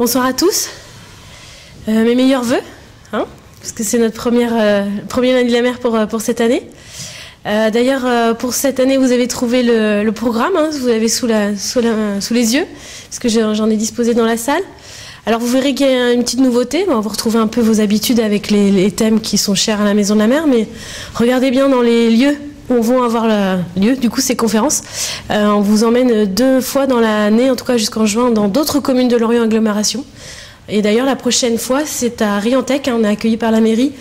Bonsoir à tous. Mes meilleurs vœux, hein, parce que c'est notre premier lundi de la mer pour cette année. D'ailleurs, pour cette année, vous avez trouvé le programme, hein, vous l'avez sous les yeux, parce que j'en ai disposé dans la salle. Alors vous verrez qu'il y a une petite nouveauté. Bon, vous retrouvez un peu vos habitudes avec les thèmes qui sont chers à la Maison de la Mer, mais regardez bien dans les lieux où on va avoir le lieu, du coup ces conférences. On vous emmène 2 fois dans l'année, en tout cas jusqu'en juin, dans d'autres communes de Lorient Agglomération. Et d'ailleurs la prochaine fois c'est à Riantec, hein, on est accueilli par la mairie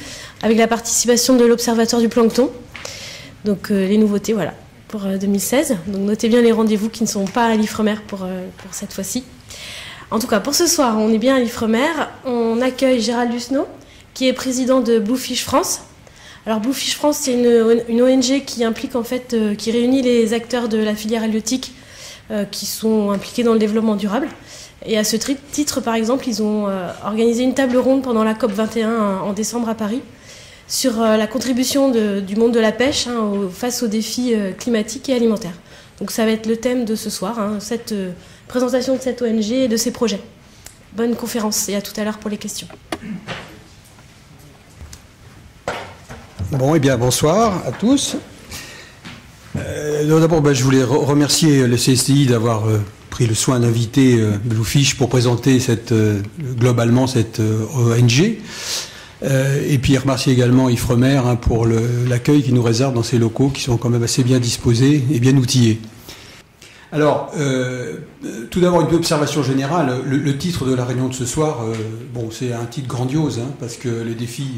avec la participation de l'Observatoire du Plancton. Donc les nouveautés, voilà, pour 2016. Donc notez bien les rendez-vous qui ne sont pas à l'Ifremer pour cette fois-ci. En tout cas, pour ce soir, on est bien à l'Ifremer. On accueille Gérald Lusneau, qui est président de Bluefish France. Alors Bluefish France, c'est une ONG qui implique en fait, qui réunit les acteurs de la filière halieutique qui sont impliqués dans le développement durable. Et à ce titre, par exemple, ils ont organisé une table ronde pendant la COP 21 en décembre à Paris sur la contribution du monde de la pêche, hein, face aux défis climatiques et alimentaires. Donc ça va être le thème de ce soir, hein, cette présentation de cette ONG et de ses projets. Bonne conférence et à tout à l'heure pour les questions. Bon, eh bien, bonsoir à tous. D'abord, je voulais remercier le CSTI d'avoir pris le soin d'inviter Bluefish pour présenter globalement cette ONG. Et puis remercier également Ifremer, hein, pour l'accueil qu'il nous réserve dans ces locaux qui sont quand même assez bien disposés et bien outillés. Alors, tout d'abord une observation générale. Le titre de la réunion de ce soir, bon, c'est un titre grandiose, hein, parce que les défis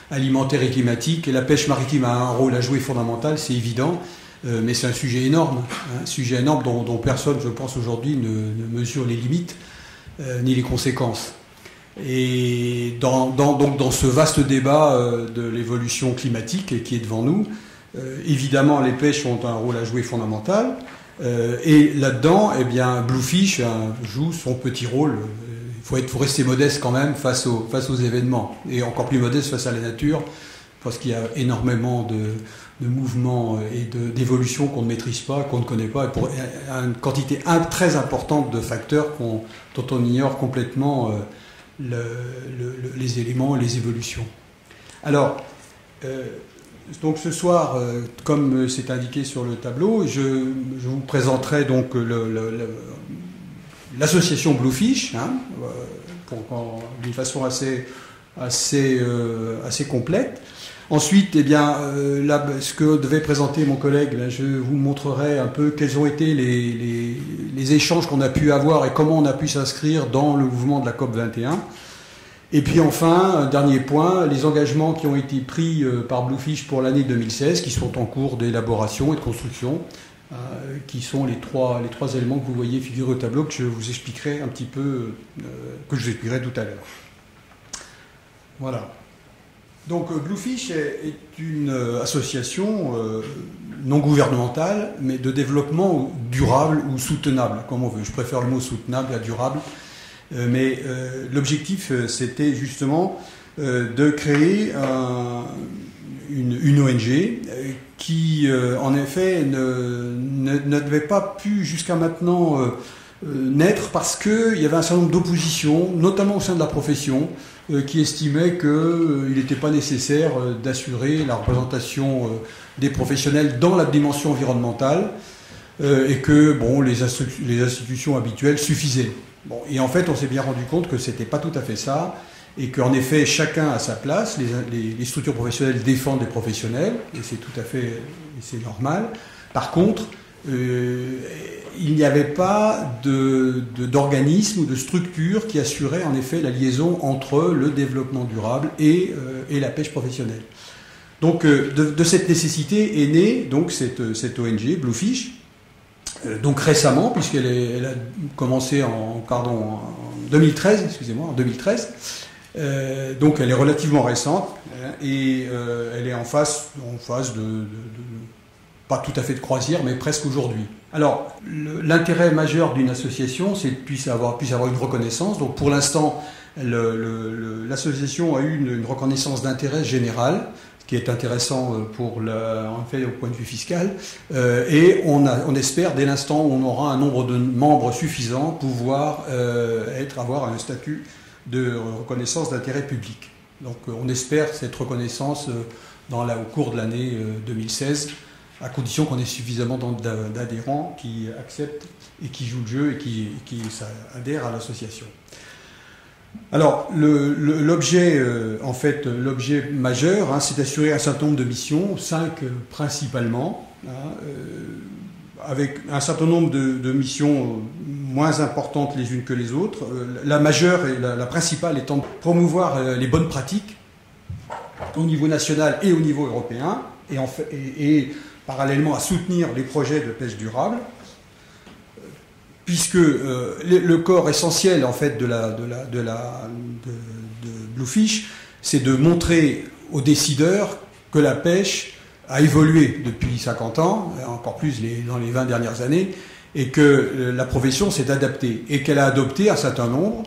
alimentaires et climatiques, et la pêche maritime a un rôle à jouer fondamental, c'est évident, mais c'est un sujet énorme, hein, un sujet énorme dont personne, je pense, aujourd'hui ne mesure les limites ni les conséquences. Et donc dans ce vaste débat de l'évolution climatique qui est devant nous, évidemment les pêches ont un rôle à jouer fondamental, et là-dedans, eh bien, Bluefish joue son petit rôle. Il faut rester modeste quand même face aux événements, et encore plus modeste face à la nature, parce qu'il y a énormément de mouvements et d'évolutions qu'on ne maîtrise pas, qu'on ne connaît pas, et pour une quantité très importante de facteurs dont on ignore complètement les éléments, les évolutions. Alors, donc ce soir, comme c'est indiqué sur le tableau, je vous présenterai donc l'association Bluefish, hein, d'une façon assez complète. Ensuite, eh bien, là, ce que devait présenter mon collègue, là, je vous montrerai un peu quels ont été les échanges qu'on a pu avoir et comment on a pu s'inscrire dans le mouvement de la COP 21. Et puis enfin, un dernier point, les engagements qui ont été pris par Bluefish pour l'année 2016, qui sont en cours d'élaboration et de construction, qui sont les trois éléments que vous voyez figurer au tableau, que je vous expliquerai un petit peu, que je vous expliquerai tout à l'heure. Voilà. Donc Bluefish est une association non gouvernementale, mais de développement durable ou soutenable, comme on veut. Je préfère le mot soutenable à durable. Mais l'objectif, c'était justement de créer une ONG qui, en effet, ne devait pas pu jusqu'à maintenant naître parce qu'il y avait un certain nombre d'oppositions, notamment au sein de la profession, qui estimaient qu'il n'était pas nécessaire d'assurer la représentation des professionnels dans la dimension environnementale et que bon, les institutions habituelles suffisaient. Bon, et en fait, on s'est bien rendu compte que ce n'était pas tout à fait ça, et qu'en effet, chacun a sa place. Les structures professionnelles défendent les professionnels, et c'est tout à fait, c'est normal. Par contre, il n'y avait pas d'organisme ou de structure qui assurait en effet la liaison entre le développement durable et la pêche professionnelle. Donc, de cette nécessité est née donc cette ONG, Bluefish. Donc récemment, puisqu'elle a commencé en 2013, excusez-moi, en 2013. Donc elle est relativement récente et elle est en phase de pas tout à fait de croisière, mais presque aujourd'hui. Alors l'intérêt majeur d'une association, c'est qu'elle puisse avoir une reconnaissance. Donc pour l'instant, l'association a eu une reconnaissance d'intérêt général, qui est intéressant en fait, au point de vue fiscal. Et on espère, dès l'instant où on aura un nombre de membres suffisant, pouvoir avoir un statut de reconnaissance d'intérêt public. Donc on espère cette reconnaissance au cours de l'année 2016, à condition qu'on ait suffisamment d'adhérents qui acceptent et qui jouent le jeu et qui adhèrent à l'association. Alors, l'objet majeur, c'est d'assurer un certain nombre de missions, 5 principalement, avec un certain nombre de missions moins importantes les unes que les autres. La majeure et la principale étant de promouvoir les bonnes pratiques au niveau national et au niveau européen, et parallèlement à soutenir les projets de pêche durable, puisque le corps essentiel en fait de Bluefish, c'est de montrer aux décideurs que la pêche a évolué depuis 50 ans, encore plus dans les 20 dernières années, et que la profession s'est adaptée, et qu'elle a adopté un certain nombre,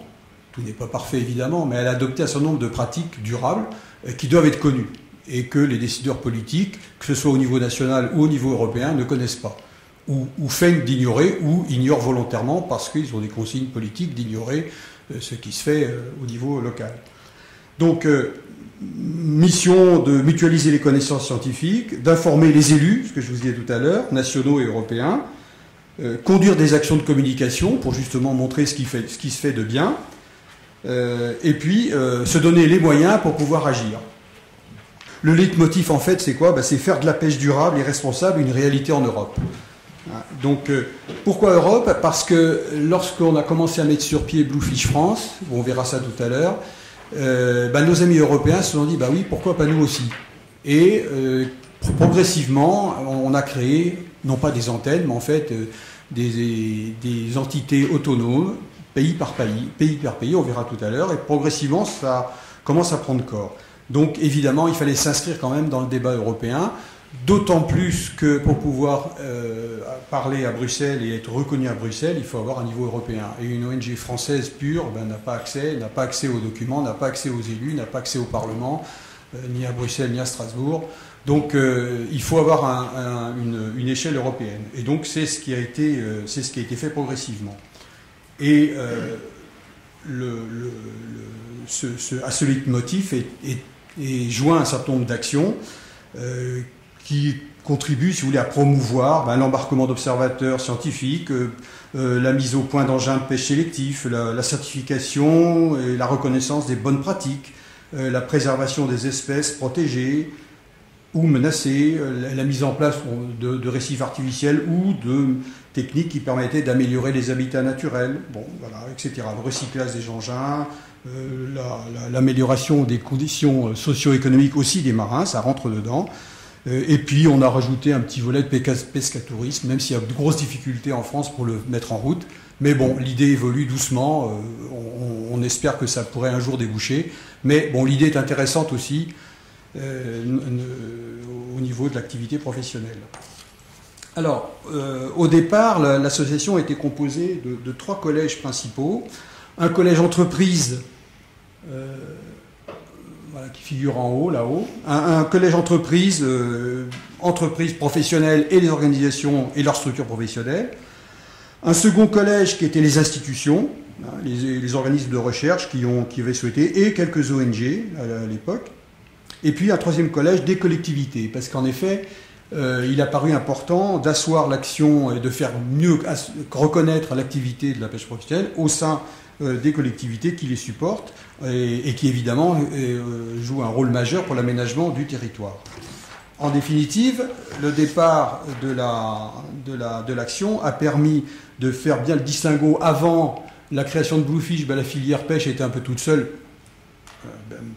tout n'est pas parfait évidemment, mais elle a adopté un certain nombre de pratiques durables qui doivent être connues, et que les décideurs politiques, que ce soit au niveau national ou au niveau européen, ne connaissent pas, ou feignent d'ignorer, ou ignorent volontairement parce qu'ils ont des consignes politiques d'ignorer ce qui se fait au niveau local. Donc, mission de mutualiser les connaissances scientifiques, d'informer les élus, ce que je vous disais tout à l'heure, nationaux et européens, conduire des actions de communication pour justement montrer ce qui se fait de bien, et puis se donner les moyens pour pouvoir agir. Le leitmotiv, en fait, c'est quoi? C'est faire de la pêche durable et responsable une réalité en Europe. Donc, pourquoi Europe? Parce que lorsqu'on a commencé à mettre sur pied Bluefish France, on verra ça tout à l'heure, nos amis européens se sont dit, oui, pourquoi pas nous aussi? Et progressivement, on a créé, non pas des antennes, mais en fait des entités autonomes, pays par pays, on verra tout à l'heure, et progressivement, ça commence à prendre corps. Donc, évidemment, il fallait s'inscrire quand même dans le débat européen, d'autant plus que pour pouvoir parler à Bruxelles et être reconnu à Bruxelles, il faut avoir un niveau européen. Et une ONG française pure n'a pas accès aux documents, n'a pas accès aux élus, n'a pas accès au Parlement, ni à Bruxelles, ni à Strasbourg. Donc, il faut avoir une échelle européenne. Et donc, c'est ce qui a été fait progressivement. Et à ce leitmotiv est joint un certain nombre d'actions qui contribuent, si vous voulez, à promouvoir l'embarquement d'observateurs scientifiques, la mise au point d'engins de pêche sélectifs, la certification et la reconnaissance des bonnes pratiques, la préservation des espèces protégées ou menacées, la mise en place de récifs artificiels ou de techniques qui permettaient d'améliorer les habitats naturels, etc. Le recyclage des engins, l'amélioration des conditions socio-économiques aussi des marins, ça rentre dedans. Et puis on a rajouté un petit volet de pescatourisme, même s'il y a de grosses difficultés en France pour le mettre en route. Mais bon, l'idée évolue doucement, on espère que ça pourrait un jour déboucher. Mais bon, l'idée est intéressante aussi au niveau de l'activité professionnelle. Alors, au départ, l'association était composée de 3 collèges principaux. Un collège entreprise, qui figure en haut, là-haut. Un collège entreprise, entreprise professionnelle et les organisations et leurs structures professionnelles. Un second collège qui était les institutions, les organismes de recherche qui avaient souhaité, et quelques ONG à l'époque. Et puis un troisième collège des collectivités, parce qu'en effet, il a paru important d'asseoir l'action et de faire mieux reconnaître l'activité de la pêche professionnelle au sein des collectivités qui les supportent et qui évidemment jouent un rôle majeur pour l'aménagement du territoire. En définitive, le départ de l'action a permis de faire bien le distinguo. Avant la création de Bluefish, la filière pêche était un peu toute seule,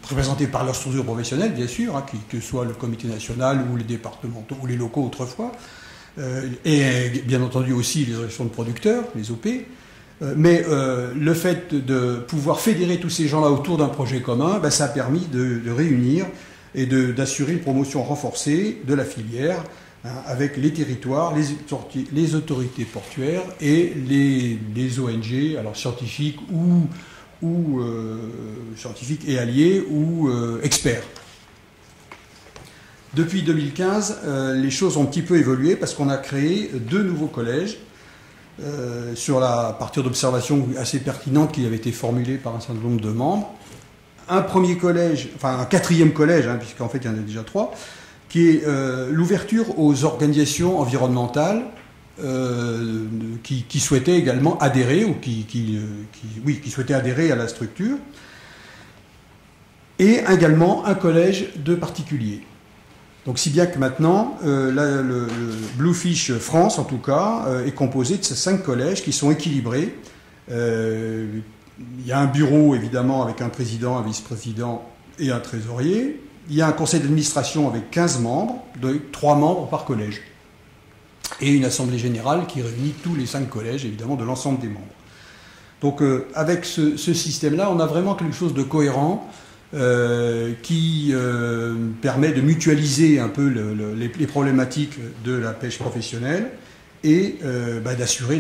représentée par leur structure professionnelle, bien sûr, que ce soit le comité national ou les départementaux ou les locaux autrefois, et bien entendu aussi les organisations de producteurs, les OP. Mais le fait de pouvoir fédérer tous ces gens-là autour d'un projet commun, ça a permis de réunir et d'assurer une promotion renforcée de la filière avec les territoires, les autorités portuaires et les ONG, alors scientifiques ou scientifiques et alliés ou experts. Depuis 2015, les choses ont un petit peu évolué parce qu'on a créé 2 nouveaux collèges à partir d'observations assez pertinentes qui avaient été formulées par un certain nombre de membres. Un premier collège, enfin un 4e collège, hein, puisqu'en fait il y en a déjà 3, qui est l'ouverture aux organisations environnementales qui souhaitaient également adhérer, ou qui souhaitaient adhérer à la structure, et également un collège de particuliers. Donc si bien que maintenant, le Bluefish France, en tout cas, est composé de ces 5 collèges qui sont équilibrés. Il y a un bureau, évidemment, avec un président, un vice-président et un trésorier. Il y a un conseil d'administration avec 15 membres, de 3 membres par collège. Et une assemblée générale qui réunit tous les 5 collèges, évidemment, de l'ensemble des membres. Donc avec ce système-là, on a vraiment quelque chose de cohérent qui permet de mutualiser un peu les problématiques de la pêche professionnelle et d'assurer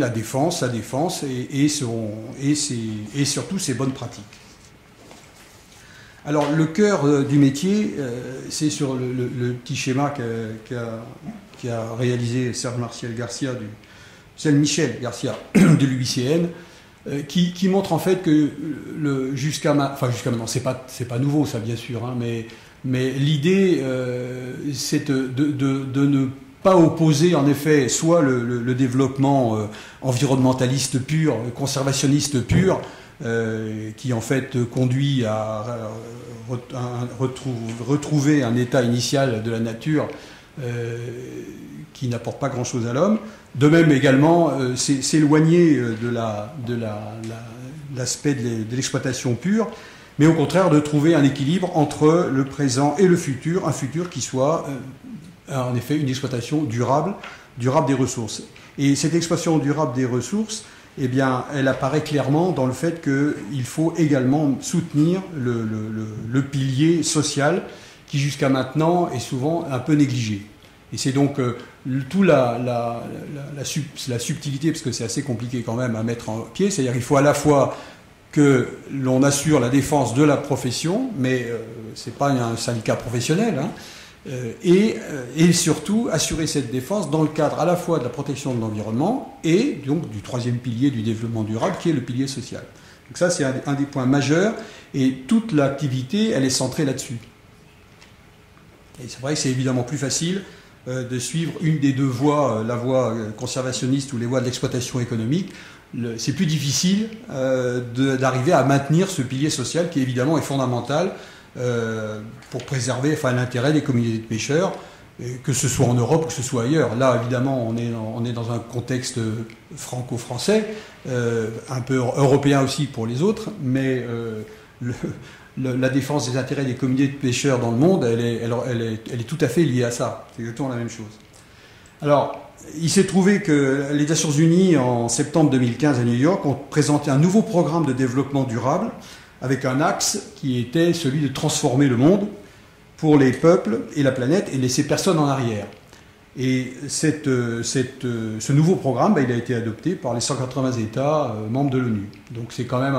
sa défense et surtout ses bonnes pratiques. Alors le cœur du métier, c'est sur le petit schéma qu'a réalisé Serge Michel Garcia de l'UICN, qui montre en fait que jusqu'à maintenant, c'est pas nouveau ça bien sûr, hein, mais l'idée c'est de ne pas opposer en effet soit le développement environnementaliste pur, conservationniste pur, qui en fait conduit à retrouver un état initial de la nature qui n'apporte pas grand-chose à l'homme. De même également s'éloigner de l'aspect de l'exploitation pure, mais au contraire de trouver un équilibre entre le présent et le futur, un futur qui soit en effet une exploitation durable des ressources. Et cette exploitation durable des ressources, eh bien, elle apparaît clairement dans le fait qu'il faut également soutenir le pilier social qui jusqu'à maintenant est souvent un peu négligé. Et c'est donc tout la subtilité, parce que c'est assez compliqué quand même à mettre en pied, c'est-à-dire qu'il faut à la fois que l'on assure la défense de la profession, mais ce n'est pas un syndicat professionnel, hein, et surtout assurer cette défense dans le cadre à la fois de la protection de l'environnement et donc du 3e pilier du développement durable qui est le pilier social. Donc ça c'est un des points majeurs et toute l'activité elle est centrée là-dessus. Et c'est vrai que c'est évidemment plus facile de suivre une des 2 voies, la voie conservationniste ou les voies de l'exploitation économique. C'est plus difficile d'arriver à maintenir ce pilier social qui évidemment est fondamental pour préserver l'intérêt des communautés de pêcheurs, que ce soit en Europe ou que ce soit ailleurs. Là, évidemment, on est dans un contexte franco-français, un peu européen aussi pour les autres, mais la défense des intérêts des communautés de pêcheurs dans le monde, elle est tout à fait liée à ça. C'est exactement la même chose. Alors, il s'est trouvé que les Nations Unies, en septembre 2015 à New York, ont présenté un nouveau programme de développement durable avec un axe qui était celui de transformer le monde pour les peuples et la planète et laisser personne en arrière. Et ce nouveau programme, il a été adopté par les 180 États membres de l'ONU. Donc c'est quand même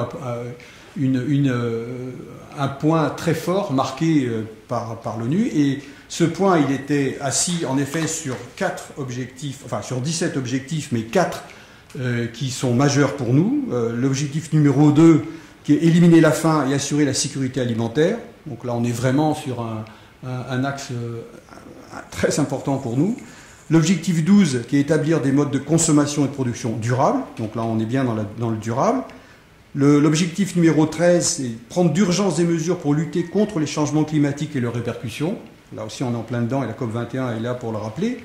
un point très fort marqué par l'ONU. Et ce point, il était assis en effet sur 4 objectifs, enfin sur 17 objectifs, mais 4 qui sont majeurs pour nous. L'objectif numéro 2, qui est éliminer la faim et assurer la sécurité alimentaire. Donc là, on est vraiment sur un axe très important pour nous. L'objectif 12, qui est établir des modes de consommation et de production durables. Donc là, on est bien dans le durable. L'objectif numéro 13, c'est prendre d'urgence des mesures pour lutter contre les changements climatiques et leurs répercussions. Là aussi, on est en plein dedans et la COP21 est là pour le rappeler.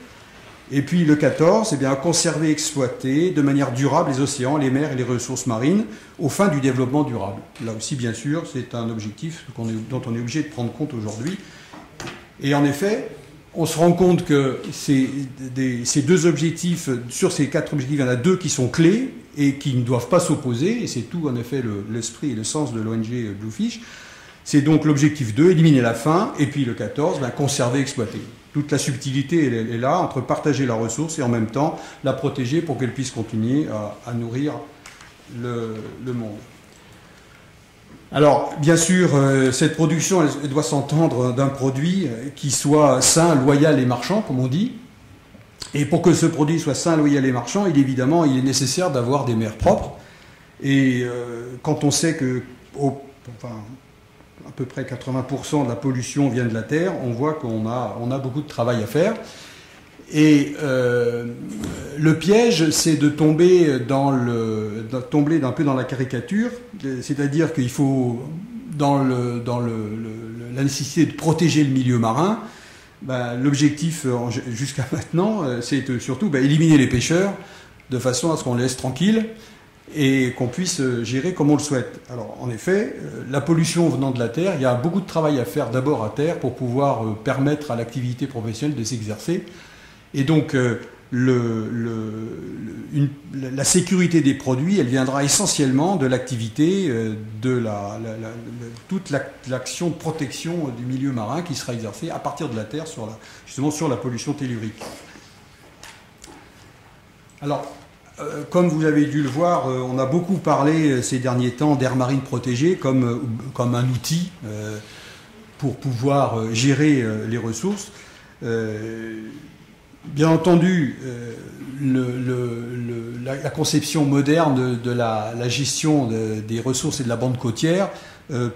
Et puis le 14, conserver et exploiter de manière durable les océans, les mers et les ressources marines aux fins du développement durable. Là aussi, bien sûr, c'est un objectif dont on est obligé de prendre compte aujourd'hui. Et en effet, on se rend compte que ces 2 objectifs, sur ces 4 objectifs, il y en a 2 qui sont clés et qui ne doivent pas s'opposer, et c'est tout en effet l'esprit et le sens de l'ONG Bluefish. C'est donc l'objectif 2, éliminer la faim, et puis le 14, conserver et exploiter. Toute la subtilité est là, entre partager la ressource et en même temps la protéger pour qu'elle puisse continuer à nourrir le monde. Alors, bien sûr, cette production, elle doit s'entendre d'un produit qui soit sain, loyal et marchand, comme on dit. Et pour que ce produit soit sain, loyal et marchand, évidemment, il est nécessaire d'avoir des mers propres. Et quand on sait que à peu près 80% de la pollution vient de la terre, on voit qu'on a beaucoup de travail à faire. Et le piège, c'est de tomber un peu dans la caricature, c'est-à-dire qu'il faut, dans la nécessité de protéger le milieu marin, l'objectif jusqu'à maintenant, c'est surtout éliminer les pêcheurs de façon à ce qu'on les laisse tranquilles et qu'on puisse gérer comme on le souhaite. Alors, en effet, la pollution venant de la terre, il y a beaucoup de travail à faire d'abord à terre pour pouvoir permettre à l'activité professionnelle de s'exercer. Et donc, la sécurité des produits, elle viendra essentiellement de l'activité, toute l'action de protection du milieu marin qui sera exercée à partir de la terre, justement sur la pollution tellurique. Alors, comme vous avez dû le voir, on a beaucoup parlé ces derniers temps d'aires marines protégées comme un outil pour pouvoir gérer les ressources. Bien entendu, la conception moderne de la gestion des ressources et de la bande côtière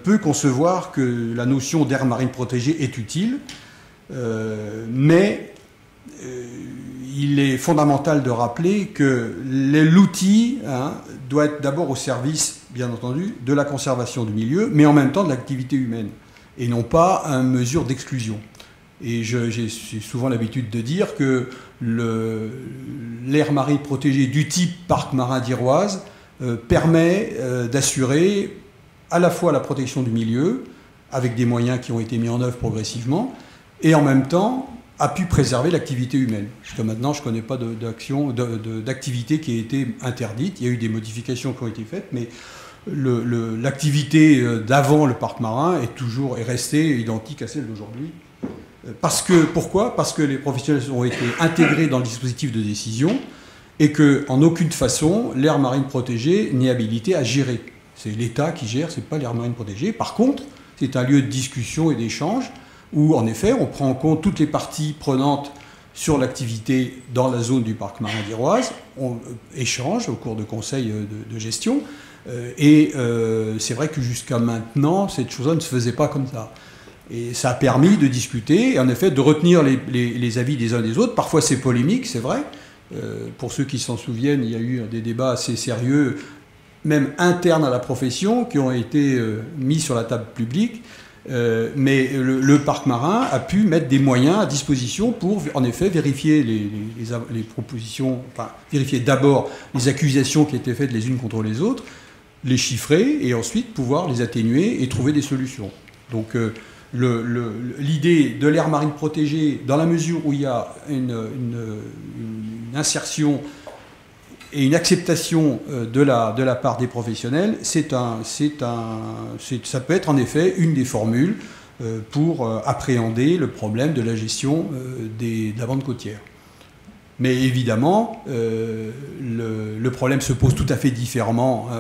peut concevoir que la notion d'aire marine protégée est utile, mais il est fondamental de rappeler que l'outil doit être d'abord au service, bien entendu, de la conservation du milieu, mais en même temps de l'activité humaine, et non pas une mesure d'exclusion. Et j'ai souvent l'habitude de dire que l'aire marine protégée du type parc marin d'Iroise permet d'assurer à la fois la protection du milieu, avec des moyens qui ont été mis en œuvre progressivement, et en même temps a pu préserver l'activité humaine. Jusqu'à maintenant, je ne connais pas d'activité qui a été interdite. Il y a eu des modifications qui ont été faites, mais l'activité d'avant le parc marin est restée identique à celle d'aujourd'hui. Pourquoi ? Parce que les professionnels ont été intégrés dans le dispositif de décision et qu'en aucune façon, l'aire marine protégée n'est habilitée à gérer. C'est l'État qui gère, ce n'est pas l'aire marine protégée. Par contre, c'est un lieu de discussion et d'échange où, en effet, on prend en compte toutes les parties prenantes sur l'activité dans la zone du parc marin d'Iroise. On échange au cours de conseils de gestion. Et c'est vrai que jusqu'à maintenant, cette chose-là ne se faisait pas comme ça. Et ça a permis de discuter et en effet de retenir les avis des uns des autres. Parfois c'est polémique, c'est vrai. Pour ceux qui s'en souviennent, il y a eu des débats assez sérieux, même internes à la profession, qui ont été mis sur la table publique. Mais le parc marin a pu mettre des moyens à disposition pour en effet vérifier les propositions, vérifier d'abord les accusations qui étaient faites les unes contre les autres, les chiffrer et ensuite pouvoir les atténuer et trouver des solutions. Donc l'idée de l'aire marine protégée, dans la mesure où il y a une insertion et une acceptation de la part des professionnels, ça peut être en effet une des formules pour appréhender le problème de la gestion de la bande côtière. Mais évidemment, le problème se pose tout à fait différemment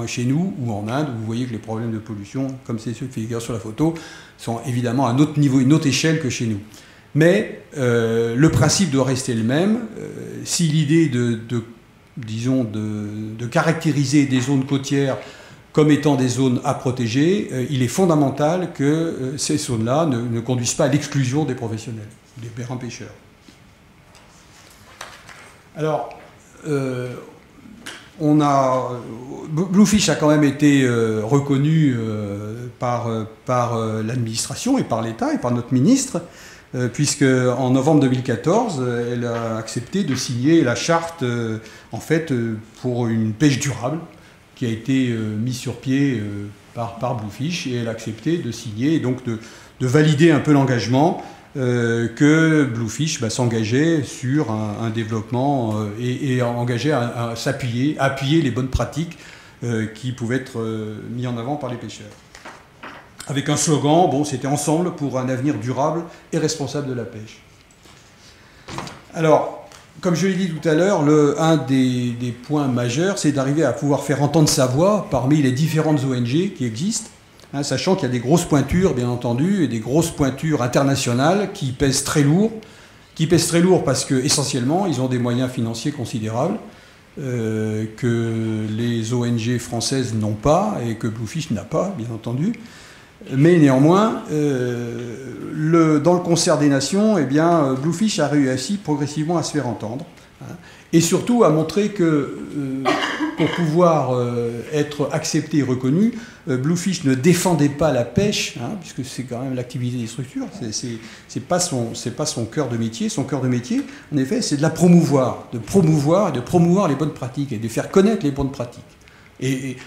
chez nous ou en Inde, où vous voyez que les problèmes de pollution, comme c'est ceux qui figurent sur la photo, sont évidemment à un autre niveau, une autre échelle que chez nous. Mais le principe doit rester le même. Si l'idée de caractériser des zones côtières comme étant des zones à protéger, il est fondamental que ces zones-là ne conduisent pas à l'exclusion des professionnels, des marins-pêcheurs. Alors, Bluefish a quand même été reconnu par l'administration et par l'État et par notre ministre, puisque en novembre 2014, elle a accepté de signer la charte en fait pour une pêche durable qui a été mise sur pied par Bluefish, et elle a accepté de signer et donc de valider un peu l'engagement que Bluefish s'engageait sur un développement et engageait à appuyer les bonnes pratiques qui pouvaient être mises en avant par les pêcheurs. Avec un slogan, c'était ensemble pour un avenir durable et responsable de la pêche. Alors, comme je l'ai dit tout à l'heure, un des points majeurs, c'est d'arriver à pouvoir faire entendre sa voix parmi les différentes ONG qui existent. hein, sachant qu'il y a des grosses pointures, bien entendu, et des grosses pointures internationales qui pèsent très lourd, parce que essentiellement, ils ont des moyens financiers considérables que les ONG françaises n'ont pas et que Bluefish n'a pas, bien entendu. Mais néanmoins, dans le concert des nations, eh bien, Bluefish a réussi progressivement à se faire entendre, hein, et surtout à montrer que pour pouvoir être accepté et reconnu, Bluefish ne défendait pas la pêche, hein, puisque c'est quand même l'activité des structures, c'est pas son cœur de métier. Son cœur de métier, en effet, c'est de la promouvoir, de promouvoir les bonnes pratiques et de faire connaître les bonnes pratiques.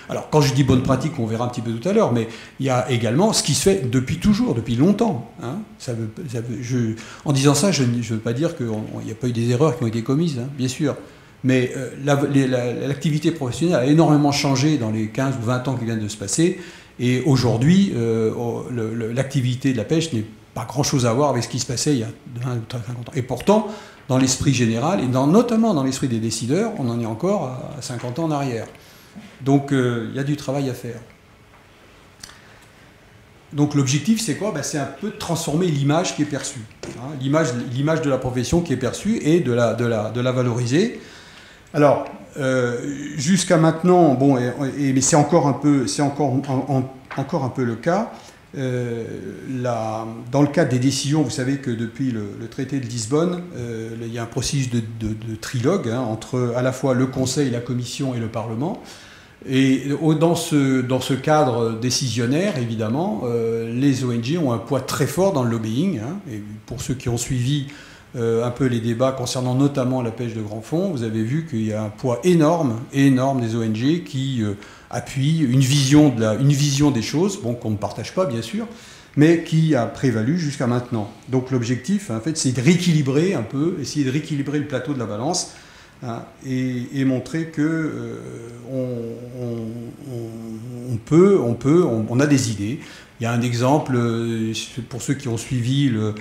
Alors, quand je dis bonne pratique, on verra un petit peu tout à l'heure, mais il y a également ce qui se fait depuis toujours, depuis longtemps. Hein. En disant ça, je ne veux pas dire qu'il n'y a pas eu des erreurs qui ont été commises, hein, bien sûr. Mais l'activité professionnelle a énormément changé dans les 15 ou 20 ans qui viennent de se passer. Et aujourd'hui, l'activité de la pêche n'est pas grand-chose à voir avec ce qui se passait il y a 20 ou 50 ans. Et pourtant, dans l'esprit général, et notamment dans l'esprit des décideurs, on en est encore à 50 ans en arrière. Donc il y a du travail à faire. Donc l'objectif, c'est quoi? C'est un peu de transformer l'image qui est perçue, hein, l'image de la profession qui est perçue et de la valoriser. Alors jusqu'à maintenant, bon, mais c'est encore un peu le cas. Dans le cadre des décisions, vous savez que depuis le traité de Lisbonne, il y a un processus de trilogue, hein, entre à la fois le Conseil, la Commission et le Parlement. Et dans ce cadre décisionnaire, évidemment, les ONG ont un poids très fort dans le lobbying, hein. Et pour ceux qui ont suivi un peu les débats concernant notamment la pêche de grand fond, vous avez vu qu'il y a un poids énorme des ONG qui appuient une vision des choses, bon, qu'on ne partage pas bien sûr, mais qui a prévalu jusqu'à maintenant. Donc l'objectif, en fait, c'est de rééquilibrer un peu, essayer de rééquilibrer le plateau de la balance, hein, et montrer que on a des idées. Il y a un exemple, pour ceux qui ont suivi le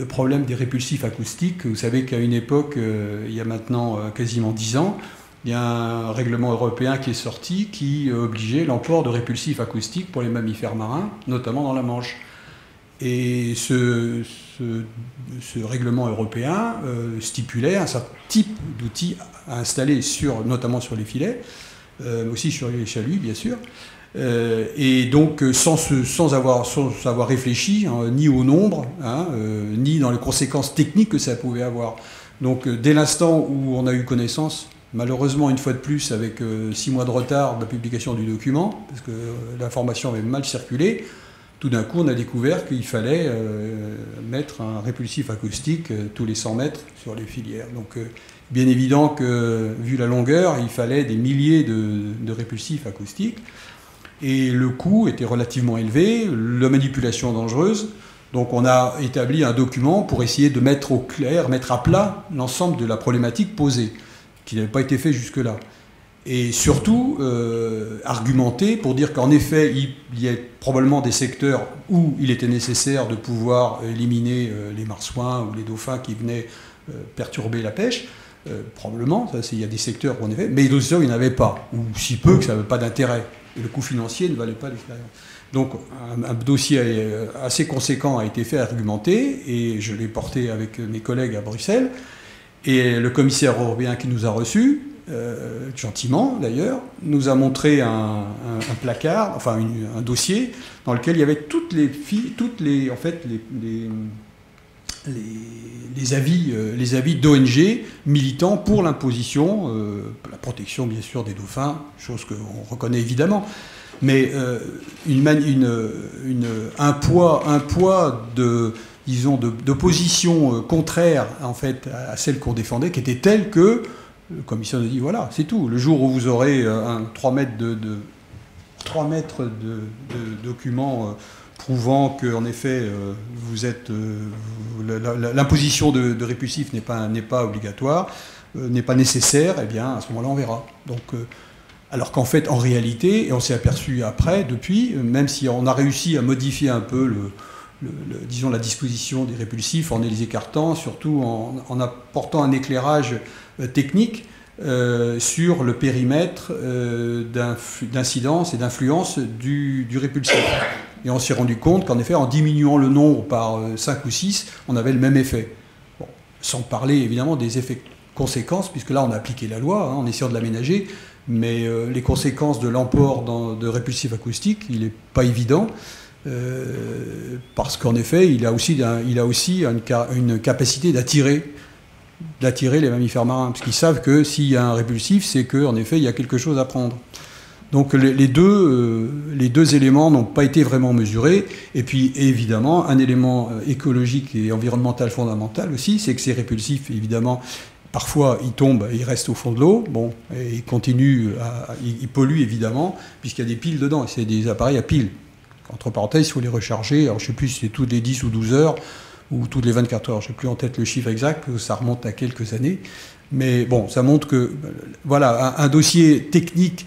problème des répulsifs acoustiques. Vous savez qu'à une époque, il y a maintenant quasiment 10 ans, il y a un règlement européen qui est sorti qui obligeait l'emport de répulsifs acoustiques pour les mammifères marins, notamment dans la Manche. Et ce règlement européen stipulait un certain type d'outils à installer notamment sur les filets, aussi sur les chaluts, bien sûr. Et donc sans avoir réfléchi, hein, ni au nombre, hein, ni dans les conséquences techniques que ça pouvait avoir. Donc dès l'instant où on a eu connaissance, malheureusement une fois de plus avec 6 mois de retard de la publication du document, parce que l'information avait mal circulé, tout d'un coup on a découvert qu'il fallait mettre un répulsif acoustique tous les 100 mètres sur les filières. Donc bien évident que vu la longueur, il fallait des milliers de répulsifs acoustiques. Et le coût était relativement élevé, la manipulation dangereuse. Donc on a établi un document pour essayer de mettre au clair, mettre à plat l'ensemble de la problématique posée, qui n'avait pas été fait jusque-là. Et surtout, argumenter pour dire qu'en effet, il y a probablement des secteurs où il était nécessaire de pouvoir éliminer les marsouins ou les dauphins qui venaient perturber la pêche. Probablement, il y a des secteurs où en effet, mais d'autres secteurs où il n'y en avait pas, ou si peu que ça n'avait pas d'intérêt. Et le coût financier ne valait pas l'expérience. Donc un dossier assez conséquent a été fait, argumenté, et je l'ai porté avec mes collègues à Bruxelles. Et le commissaire européen qui nous a reçus, gentiment d'ailleurs, nous a montré un placard, enfin un dossier, dans lequel il y avait les avis d'ONG militants pour l'imposition, la protection bien sûr des dauphins, chose qu'on reconnaît évidemment, mais un poids de position contraire en fait à celle qu'on défendait, qui était telle que le commissaire nous dit voilà, c'est tout. Le jour où vous aurez 3 mètres de documents prouvant qu'en effet l'imposition de répulsifs n'est pas obligatoire, n'est pas nécessaire, eh bien à ce moment-là on verra. Donc, alors qu'en fait, en réalité, et on s'est aperçu après, depuis, même si on a réussi à modifier un peu disons la disposition des répulsifs en les écartant, surtout en apportant un éclairage technique, sur le périmètre d'incidence et d'influence du répulsif. Et on s'est rendu compte qu'en effet, en diminuant le nombre par 5 ou 6, on avait le même effet. Bon, sans parler évidemment des effets conséquences, puisque là on a appliqué la loi en essayant de l'aménager, mais les conséquences de l'emport de répulsif acoustique, il n'est pas évident, parce qu'en effet, il a aussi une capacité d'attirer les mammifères marins, parce qu'ils savent que s'il y a un répulsif, c'est qu'en effet, il y a quelque chose à prendre. Donc les deux éléments n'ont pas été vraiment mesurés. Et puis évidemment, un élément écologique et environnemental fondamental aussi, c'est que ces répulsifs, évidemment, parfois ils tombent et ils restent au fond de l'eau, bon, et ils polluent évidemment, puisqu'il y a des piles dedans, et c'est des appareils à piles. Entre parenthèses, il faut les recharger, alors je ne sais plus si c'est toutes les 10 ou 12 heures, ou toutes les 24 heures, je n'ai plus en tête le chiffre exact, ça remonte à quelques années. Mais bon, ça montre que, voilà, un dossier technique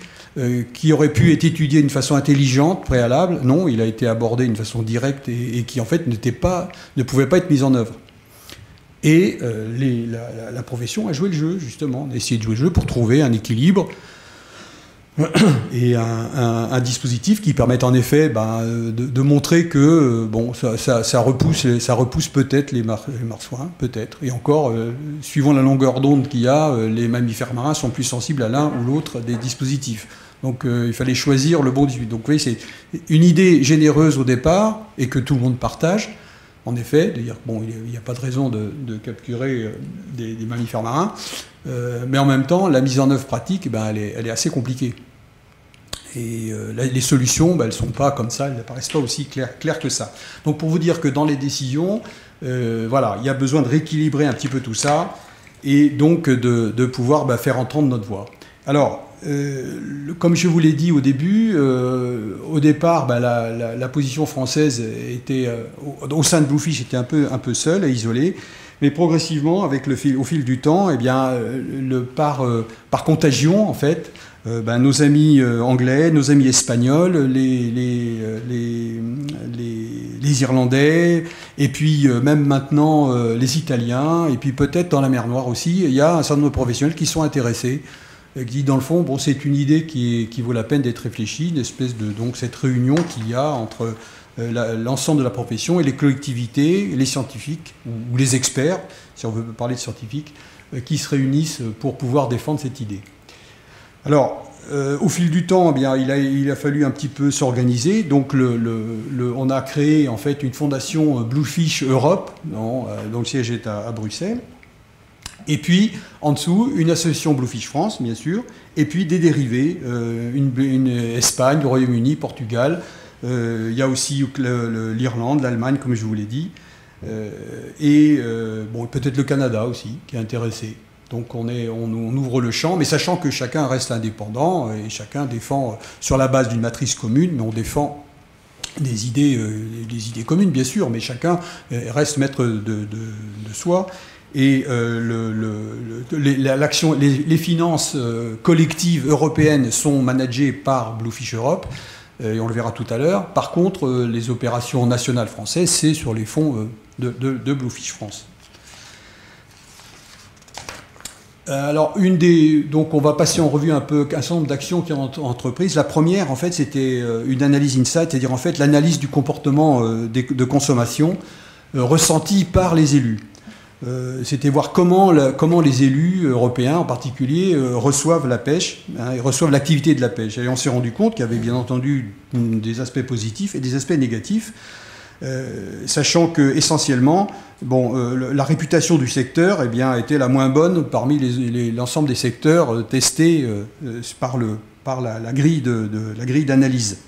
qui aurait pu être étudié d'une façon intelligente, préalable, non, il a été abordé d'une façon directe et qui en fait ne pouvait pas être mis en œuvre. Et la profession a joué le jeu, justement, on a essayé de jouer le jeu pour trouver un équilibre et un dispositif qui permette en effet de montrer que bon, ça repousse peut-être les marsouins, peut-être. Et encore, suivant la longueur d'onde qu'il y a, les mammifères marins sont plus sensibles à l'un ou l'autre des dispositifs. Donc il fallait choisir le bon dispositif. Donc vous voyez, c'est une idée généreuse au départ et que tout le monde partage. En effet, de dire bon, il n'y a pas de raison de capturer des mammifères marins, mais en même temps, la mise en œuvre pratique, elle est assez compliquée. Et les solutions, elles ne sont pas comme ça, elles n'apparaissent pas aussi claires que ça. Donc pour vous dire que dans les décisions, voilà, il y a besoin de rééquilibrer un petit peu tout ça, et donc de pouvoir faire entendre notre voix. Alors, comme je vous l'ai dit au début, au départ, la position française était, au sein de Bluefish, était un peu seule et isolée, mais progressivement, au fil du temps, eh bien, par contagion, en fait, nos amis anglais, nos amis espagnols, les Irlandais, et puis même maintenant les Italiens, et puis peut-être dans la mer Noire aussi, il y a un certain nombre de professionnels qui sont intéressés, qui dans le fond, bon, c'est une idée qui vaut la peine d'être réfléchie, une espèce de donc cette réunion qu'il y a entre l'ensemble de la profession et les collectivités, les scientifiques ou les experts, si on veut parler de scientifiques, qui se réunissent pour pouvoir défendre cette idée. Alors, au fil du temps, eh bien, il a fallu un petit peu s'organiser. Donc, on a créé en fait une fondation Bluefish Europe, dont le siège est à Bruxelles. Et puis, en dessous, une association Bluefish France, bien sûr, et puis des dérivés, une Espagne, le Royaume-Uni, Portugal. Il y a aussi l'Irlande, l'Allemagne, comme je vous l'ai dit, et bon, peut-être le Canada aussi, qui est intéressé. Donc on ouvre le champ, mais sachant que chacun reste indépendant et chacun défend sur la base d'une matrice commune, mais on défend des idées communes, bien sûr, mais chacun reste maître de soi. Et les finances collectives européennes sont managées par Bluefish Europe, et on le verra tout à l'heure. Par contre, les opérations nationales françaises, c'est sur les fonds de Bluefish France. Alors, donc on va passer en revue un certain nombre d'actions qui ont entreprises. La première, en fait, c'était une analyse insight, c'est-à-dire en fait l'analyse du comportement de consommation ressenti par les élus. C'était voir comment les élus européens, en particulier, reçoivent la pêche, et reçoivent l'activité de la pêche. Et on s'est rendu compte qu'il y avait bien entendu des aspects positifs et des aspects négatifs, sachant que essentiellement, bon, la réputation du secteur, eh bien, était la moins bonne parmi l'ensemble des secteurs testés par la grille d'analyse.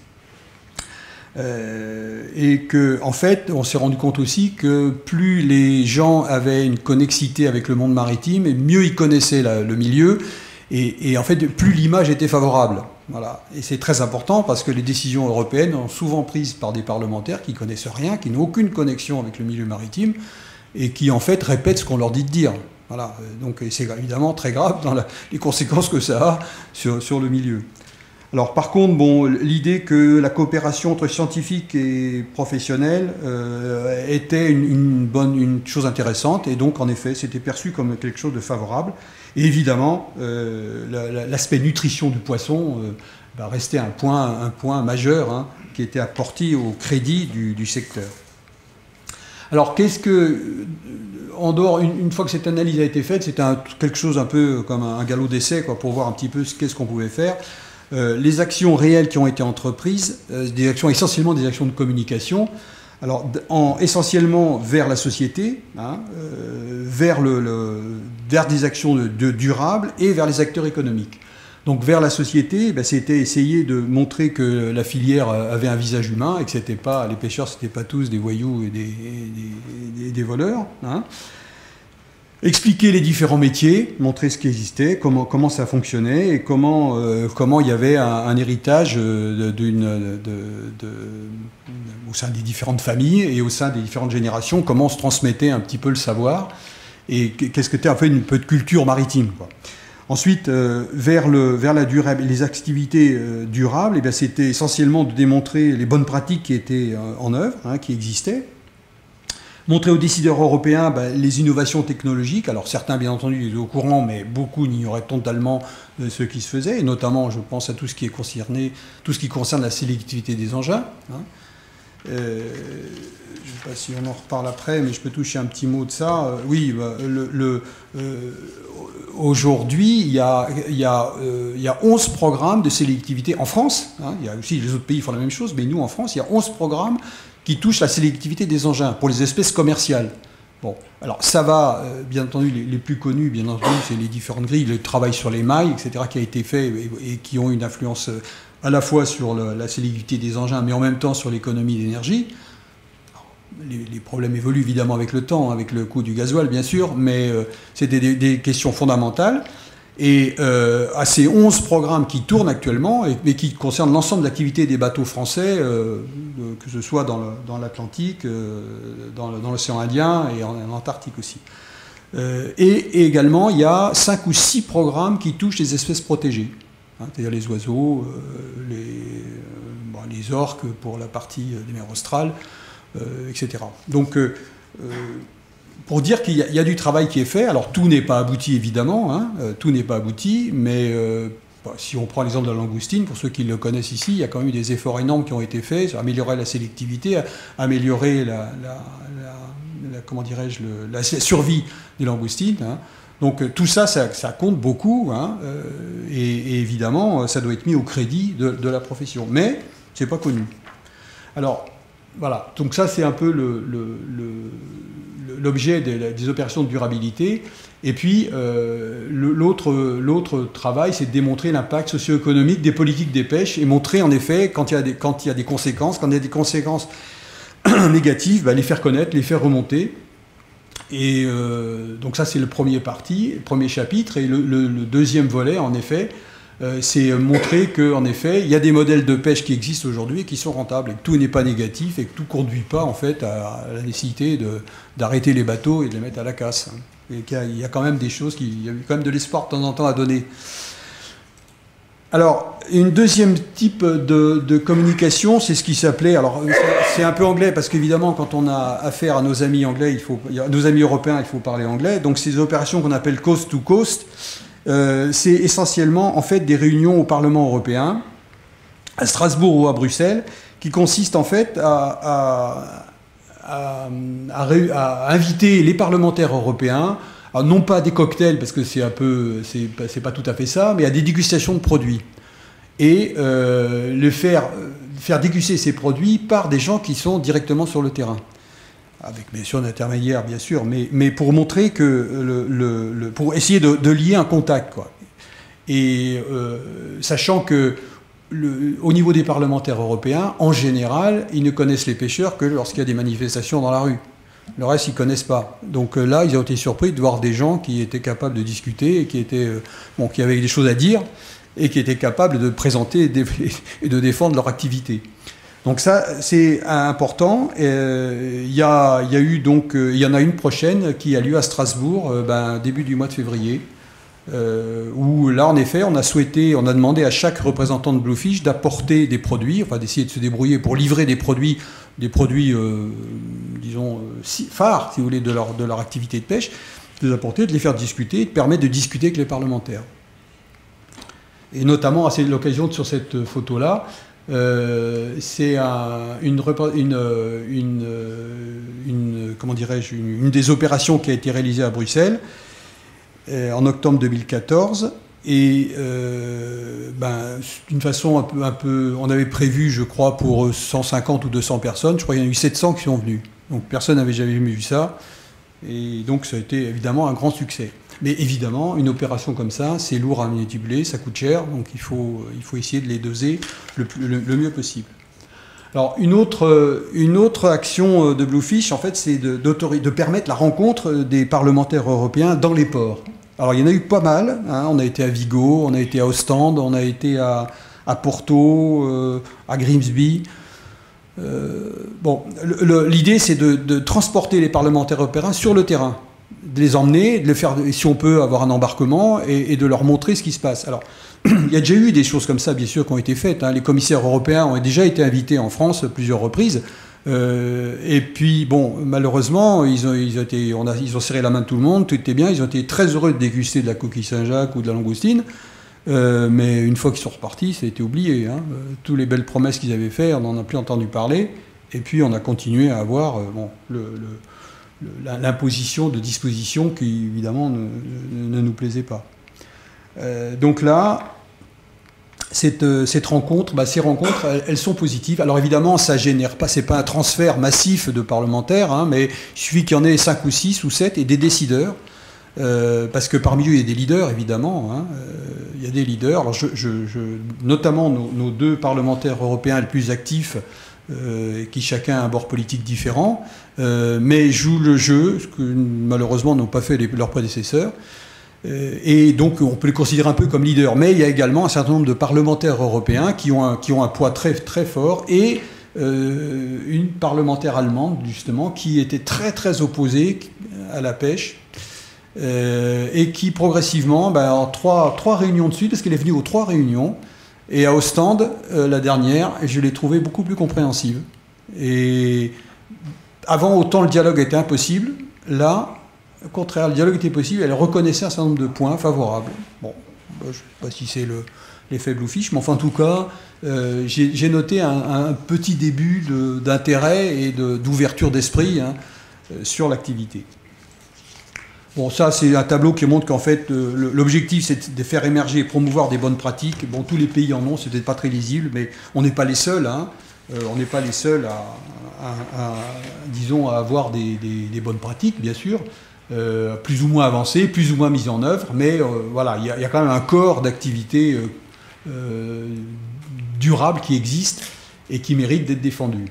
Et que, en fait, on s'est rendu compte aussi que plus les gens avaient une connexité avec le monde maritime, et mieux ils connaissaient le milieu, et en fait, plus l'image était favorable. Voilà. Et c'est très important parce que les décisions européennes sont souvent prises par des parlementaires qui connaissent rien, qui n'ont aucune connexion avec le milieu maritime, et qui, en fait, répètent ce qu'on leur dit de dire. Voilà. Donc, c'est évidemment très grave dans les conséquences que ça a sur le milieu. Alors par contre, bon, l'idée que la coopération entre scientifiques et professionnels était une chose intéressante, et donc en effet c'était perçu comme quelque chose de favorable. Et évidemment, l'aspect nutrition du poisson va rester un point majeur, hein, qui était apporté au crédit du secteur. Alors, en dehors, une fois que cette analyse a été faite, c'était quelque chose un peu comme un galop d'essai, quoi, pour voir un petit peu qu'est-ce qu'on pouvait faire. Les actions réelles qui ont été entreprises, essentiellement des actions de communication, alors essentiellement vers la société, hein, vers des actions durables et vers les acteurs économiques. Donc vers la société, c'était essayer de montrer que la filière avait un visage humain et que les pêcheurs, c'était pas tous des voyous et des voleurs. Hein. Expliquer les différents métiers, montrer ce qui existait, comment ça fonctionnait et comment il y avait un héritage au sein des différentes familles et au sein des différentes générations, comment on se transmettait un petit peu le savoir et qu'est-ce que c'était un peu une peu de culture maritime, quoi. Ensuite, vers la durable, les activités durables, c'était essentiellement de démontrer les bonnes pratiques qui étaient en œuvre, hein, qui existaient. Montrer aux décideurs européens les innovations technologiques. Alors certains, bien entendu, étaient au courant, mais beaucoup n'ignoraient totalement ce qui se faisait. Et notamment, je pense à tout ce qui concerne la sélectivité des engins. Hein. Je ne sais pas si on en reparle après, mais je peux toucher un petit mot de ça. Oui, aujourd'hui, il y a 11 programmes de sélectivité en France. Hein. Il y a aussi les autres pays qui font la même chose, mais nous, en France, il y a 11 programmes qui touchent la sélectivité des engins pour les espèces commerciales. Bon, alors ça va, bien entendu, les plus connus, bien entendu, c'est les différentes grilles, le travail sur les mailles, etc., qui a été fait et qui ont une influence à la fois sur la sélectivité des engins, mais en même temps sur l'économie d'énergie. Les problèmes évoluent évidemment avec le temps, avec le coût du gasoil, bien sûr, mais c'était des questions fondamentales. Et à ces 11 programmes qui tournent actuellement, mais qui concernent l'ensemble de l'activité des bateaux français, que ce soit dans l'Atlantique, dans l'océan Indien et en Antarctique aussi. Et également, il y a 5 ou 6 programmes qui touchent les espèces protégées. Hein, c'est-à-dire les oiseaux, les orques pour la partie des mers australes, etc. Donc, pour dire qu'il y a du travail qui est fait. Alors tout n'est pas abouti évidemment, hein, tout n'est pas abouti, mais si on prend l'exemple de la langoustine, pour ceux qui le connaissent ici, il y a quand même eu des efforts énormes qui ont été faits sur améliorer la sélectivité, améliorer la survie des langoustines. Hein. Donc tout ça, ça compte beaucoup, hein, et évidemment, ça doit être mis au crédit de la profession. Mais c'est pas connu. Alors voilà, donc ça c'est un peu l'objet des opérations de durabilité. Et puis l'autre travail, c'est de démontrer l'impact socio-économique des politiques des pêches et montrer en effet quand il y a des conséquences, négatives, les faire connaître, les faire remonter. Et donc ça c'est le premier chapitre. Et le deuxième volet, en effet, c'est montrer qu'en effet, il y a des modèles de pêche qui existent aujourd'hui et qui sont rentables, et que tout n'est pas négatif, et que tout ne conduit pas en fait à la nécessité d'arrêter les bateaux et de les mettre à la casse. Et qu'il y a quand même des choses, il y a quand même de l'espoir de temps en temps à donner. Alors, une deuxième type de communication, c'est ce qui s'appelait... Alors, c'est un peu anglais, parce qu'évidemment, quand on a affaire à nos amis anglais, nos amis européens, il faut parler anglais. Donc, ces opérations qu'on appelle coast to coast, c'est essentiellement en fait des réunions au Parlement européen, à Strasbourg ou à Bruxelles, qui consistent en fait à inviter les parlementaires européens, non pas à des cocktails parce que c'est pas tout à fait ça, mais à des dégustations de produits et faire déguster ces produits par des gens qui sont directement sur le terrain. Avec bien sûr un intermédiaire, bien sûr, mais pour montrer que pour essayer de lier un contact, quoi. Et sachant que au niveau des parlementaires européens, en général, ils ne connaissent les pêcheurs que lorsqu'il y a des manifestations dans la rue. Le reste, ils ne connaissent pas. Donc là, ils ont été surpris de voir des gens qui étaient capables de discuter et qui avaient des choses à dire et qui étaient capables de présenter et de défendre leur activité. Donc ça, c'est important. Il y en a une prochaine qui a lieu à Strasbourg, début du mois de février, où là, en effet, on a demandé à chaque représentant de Bluefish d'apporter des produits, enfin d'essayer de se débrouiller pour livrer des produits, disons, phares, si vous voulez, de leur activité de pêche. les apporter, de les faire discuter, de permettre de discuter avec les parlementaires. Et notamment, c'est l'occasion sur cette photo-là, c'est comment dirais-je, une des opérations qui a été réalisée à Bruxelles en octobre 2014. Et d'une façon un peu, on avait prévu, je crois, pour 150 ou 200 personnes. Je crois qu'il y en a eu 700 qui sont venus. Donc personne n'avait jamais vu ça. Et donc ça a été évidemment un grand succès. Mais évidemment, une opération comme ça, c'est lourd à manipuler, ça coûte cher. Donc il faut essayer de les doser le mieux possible. Alors une autre action de Bluefish, en fait, c'est de permettre la rencontre des parlementaires européens dans les ports. Alors il y en a eu pas mal, hein. On a été à Vigo, on a été à Ostende, on a été à Porto, à Grimsby. L'idée c'est de transporter les parlementaires européens sur le terrain, de les emmener, de les faire, si on peut avoir un embarquement et de leur montrer ce qui se passe. Alors il y a déjà eu des choses comme ça, bien sûr, qui ont été faites, hein. Les commissaires européens ont déjà été invités en France plusieurs reprises. Et puis, bon, malheureusement, ils ont serré la main de tout le monde, tout était bien, ils ont été très heureux de déguster de la coquille Saint-Jacques ou de la langoustine, mais une fois qu'ils sont repartis, ça a été oublié, hein. Toutes les belles promesses qu'ils avaient faites, on n'en a plus entendu parler, et puis on a continué à avoir l'imposition de dispositions qui, évidemment, ne nous plaisaient pas. Donc là, cette rencontre, ces rencontres, elles sont positives. Alors évidemment, ça génère pas, c'est pas un transfert massif de parlementaires, hein, mais il suffit qu'il y en ait 5 ou 6 ou 7 et des décideurs, parce que parmi eux, il y a des leaders, évidemment, hein, il y a des leaders. Alors notamment nos deux parlementaires européens les plus actifs, qui chacun a un bord politique différent, mais jouent le jeu, ce que malheureusement n'ont pas fait leurs prédécesseurs. Et donc on peut les considérer un peu comme leaders. Mais il y a également un certain nombre de parlementaires européens qui ont un poids très, très fort, et une parlementaire allemande, justement, qui était très, très opposée à la pêche, et qui progressivement, en trois réunions de suite, parce qu'elle est venue aux 3 réunions, et à Ostende, la dernière, je l'ai trouvée beaucoup plus compréhensive. Et avant, autant le dialogue était impossible, là, au contraire, le dialogue était possible, elle reconnaissait un certain nombre de points favorables. Bon, je ne sais pas si c'est l'effet Bluefish, mais enfin, en tout cas, j'ai noté un petit début d'intérêt et d'ouverture d'esprit, hein, sur l'activité. Bon, ça, c'est un tableau qui montre qu'en fait, l'objectif, c'est de faire émerger et promouvoir des bonnes pratiques. Bon, tous les pays en ont, c'est peut-être pas très lisible, mais on n'est pas les seuls, hein. On n'est pas les seuls disons, à avoir des bonnes pratiques, bien sûr. Plus ou moins avancé, plus ou moins mis en œuvre, mais voilà, il y a quand même un corps d'activité durable qui existe et qui mérite d'être défendu.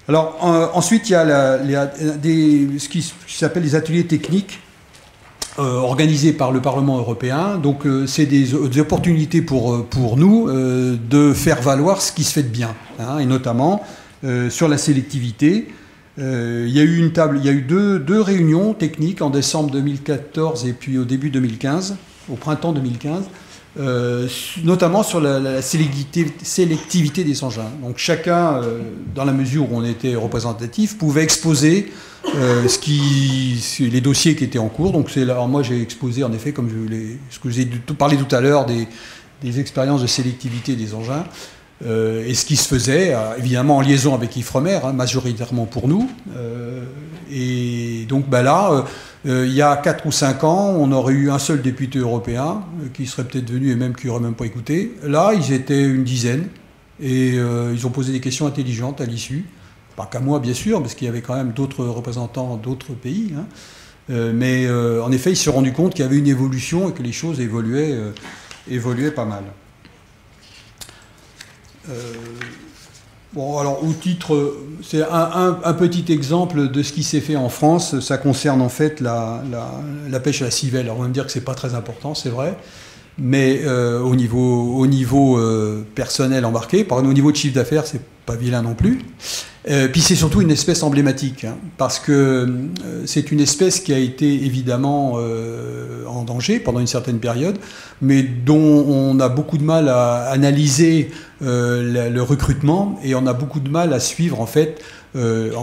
Alors ensuite, il y a ce qui s'appelle les ateliers techniques organisés par le Parlement européen. Donc c'est des opportunités pour nous de faire valoir ce qui se fait de bien, hein, et notamment sur la sélectivité. Il y a eu deux réunions techniques en décembre 2014 et puis au début 2015, au printemps 2015, notamment sur la sélectivité des engins. Donc chacun, dans la mesure où on était représentatif, pouvait exposer les dossiers qui étaient en cours. Donc alors moi j'ai exposé en effet, comme ce que je vous ai parlé tout à l'heure, des expériences de sélectivité des engins. Et ce qui se faisait, évidemment en liaison avec Ifremer, hein, majoritairement pour nous. Et donc là, il y a 4 ou 5 ans, on aurait eu un seul député européen qui serait peut-être venu et même qui n'aurait même pas écouté. Là, ils étaient une dizaine et ils ont posé des questions intelligentes à l'issue. Pas qu'à moi, bien sûr, parce qu'il y avait quand même d'autres représentants d'autres pays. Hein. Mais en effet, ils se sont rendus compte qu'il y avait une évolution et que les choses évoluaient pas mal. Bon, alors au titre, c'est un petit exemple de ce qui s'est fait en France. Ça concerne en fait la pêche à la civelle. Alors on va me dire que c'est pas très important, c'est vrai, mais au niveau personnel embarqué, au niveau de chiffre d'affaires, c'est pas vilain non plus. Puis c'est surtout une espèce emblématique, hein, parce que c'est une espèce qui a été évidemment en danger pendant une certaine période, mais dont on a beaucoup de mal à analyser le recrutement, et on a beaucoup de mal à suivre en fait comment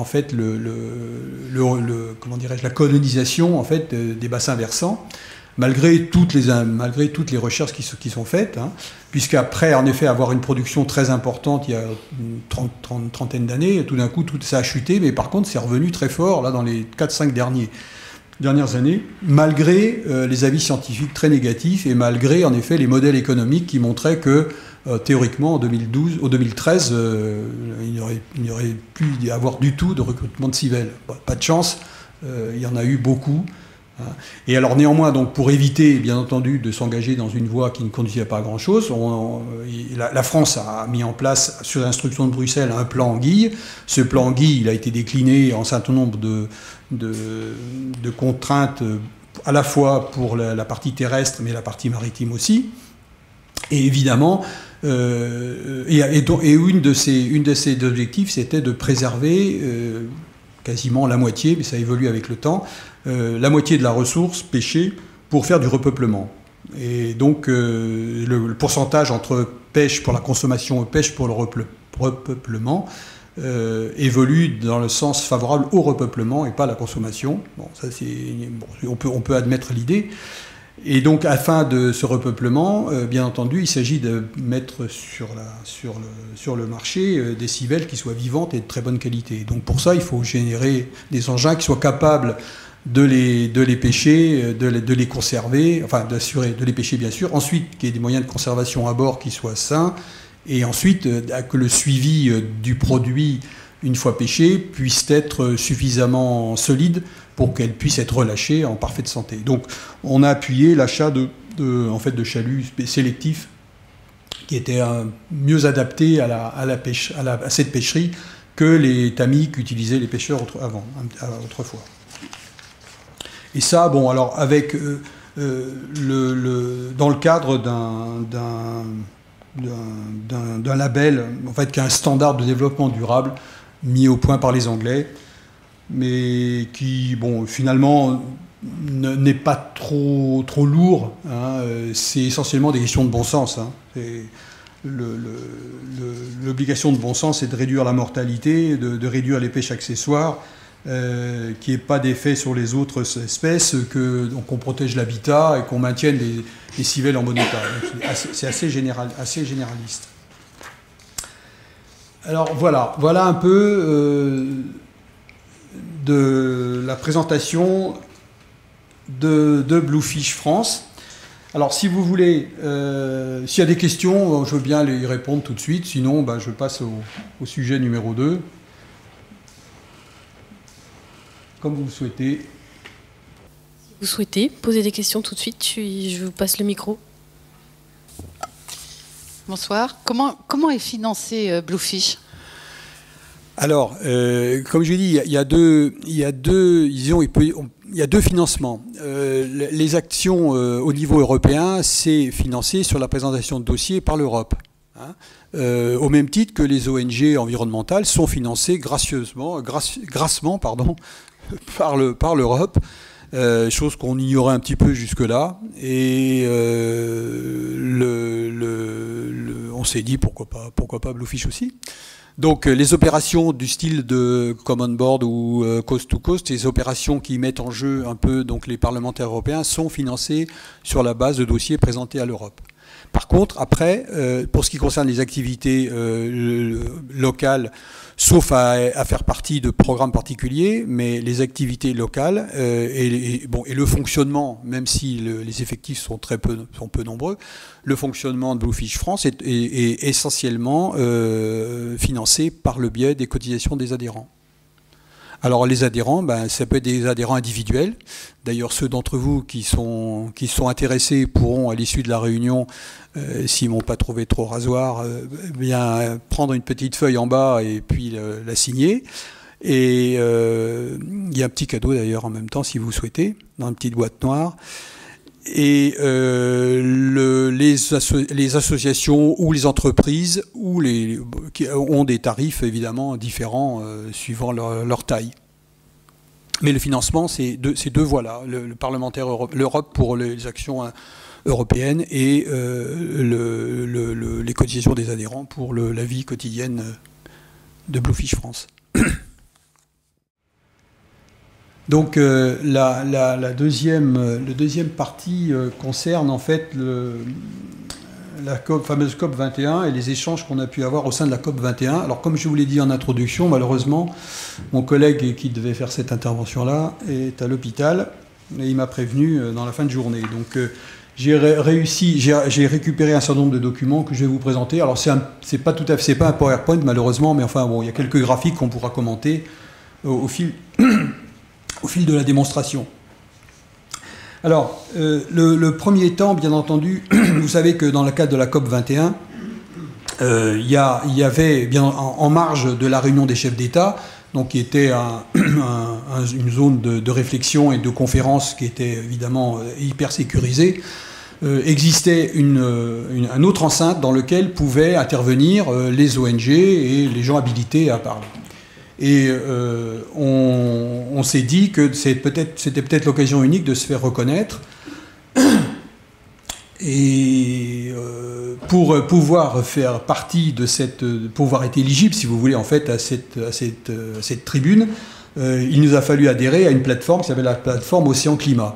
dirais-je, la colonisation en fait des bassins versants. Malgré toutes les recherches qui sont faites, hein, puisqu'après, en effet, avoir une production très importante il y a une trentaine d'années, tout d'un coup, tout ça a chuté, mais par contre, c'est revenu très fort là, dans les 4-5 dernières années, malgré les avis scientifiques très négatifs et malgré, en effet, les modèles économiques qui montraient que, théoriquement, en 2013, il n'y aurait plus y avoir du tout de recrutement de civelles. Bon, pas de chance, il y en a eu beaucoup. Et alors néanmoins, donc, pour éviter, bien entendu, de s'engager dans une voie qui ne conduisait pas à grand-chose, la France a mis en place, sur l'instruction de Bruxelles, un plan anguille. Ce plan anguille, il a été décliné en un certain nombre de contraintes, à la fois pour la partie terrestre, mais la partie maritime aussi. Et évidemment, une de ces objectifs, c'était de préserver quasiment la moitié, mais ça évolue avec le temps, la moitié de la ressource pêchée pour faire du repeuplement. Et donc le pourcentage entre pêche pour la consommation et pêche pour le repeuplement évolue dans le sens favorable au repeuplement et pas à la consommation. Bon, ça on peut admettre l'idée. Et donc, afin de ce repeuplement, bien entendu, il s'agit de mettre sur le marché des civelles qui soient vivantes et de très bonne qualité. Donc, pour ça, il faut générer des engins qui soient capables de les pêcher, de les conserver, enfin, de les pêcher, bien sûr. Ensuite, qu'il y ait des moyens de conservation à bord qui soient sains. Et ensuite, que le suivi du produit, une fois pêché, puisse être suffisamment solide pour qu'elle puisse être relâchée en parfaite santé. Donc, on a appuyé l'achat de chaluts sélectifs qui étaient mieux adaptés à cette pêcherie que les tamis qu'utilisaient les pêcheurs autrefois. Et ça, bon, alors, avec dans le cadre d'un label, en fait, qui est un standard de développement durable mis au point par les Anglais, mais qui, bon, finalement, n'est pas trop lourd. Hein. C'est essentiellement des questions de bon sens. Hein. L'obligation de bon sens, c'est de réduire la mortalité, de réduire les pêches accessoires, qu'il n'y ait pas d'effet sur les autres espèces, qu'on protège l'habitat et qu'on maintienne les civelles en bon état. C'est assez généraliste. Alors voilà un peu de la présentation de Bluefish France. Alors si vous voulez, s'il y a des questions, je veux bien y répondre tout de suite, sinon je passe au sujet numéro 2. Comme vous le souhaitez. Si vous souhaitez poser des questions tout de suite, je vous passe le micro. Bonsoir. Comment est financé Bluefish ? Alors, comme je l'ai dit, il y a deux financements. Les actions au niveau européen, c'est financé sur la présentation de dossiers par l'Europe. Hein, au même titre que les ONG environnementales sont financées grassement par l'Europe. Chose qu'on ignorait un petit peu jusque-là, et on s'est dit pourquoi pas Bluefish aussi. Donc les opérations du style de Common Board ou Coast to Coast, les opérations qui mettent en jeu un peu donc les parlementaires européens, sont financées sur la base de dossiers présentés à l'Europe. Par contre, après, pour ce qui concerne les activités locales, sauf à faire partie de programmes particuliers, mais les activités locales et le fonctionnement, même si les effectifs sont peu nombreux, le fonctionnement de Bluefish France est essentiellement financé par le biais des cotisations des adhérents. Alors les adhérents, ça peut être des adhérents individuels. D'ailleurs, ceux d'entre vous qui sont intéressés pourront, à l'issue de la réunion, s'ils m'ont pas trouvé trop rasoir, bien prendre une petite feuille en bas et puis la signer. Et il y a un petit cadeau d'ailleurs en même temps, si vous souhaitez, dans une petite boîte noire. et les associations ou les entreprises qui ont des tarifs évidemment différents suivant leur taille. Mais le financement, c'est deux voies-là, le parlementaire l'Europe pour les actions européennes et les cotisations des adhérents pour la vie quotidienne de Bluefish France. Donc la deuxième partie concerne en fait la fameuse COP 21 et les échanges qu'on a pu avoir au sein de la COP 21. Alors comme je vous l'ai dit en introduction, malheureusement, mon collègue qui devait faire cette intervention-là est à l'hôpital et il m'a prévenu dans la fin de journée. Donc j'ai récupéré un certain nombre de documents que je vais vous présenter. Alors c'est pas un PowerPoint malheureusement, mais enfin bon, il y a quelques graphiques qu'on pourra commenter au fil de la démonstration. Alors, le premier temps, bien entendu, vous savez que dans le cadre de la COP 21, il y avait, bien en marge de la réunion des chefs d'État, donc qui était une zone de réflexion et de conférence qui était évidemment hyper sécurisée, existait un autre enceinte dans lequel pouvaient intervenir les ONG et les gens habilités à parler. Et on s'est dit que c'était peut-être l'occasion unique de se faire reconnaître. Et pour pouvoir faire partie de pouvoir être éligible, si vous voulez, en fait, à cette tribune, il nous a fallu adhérer à une plateforme qui s'appelle la plateforme Océan Climat.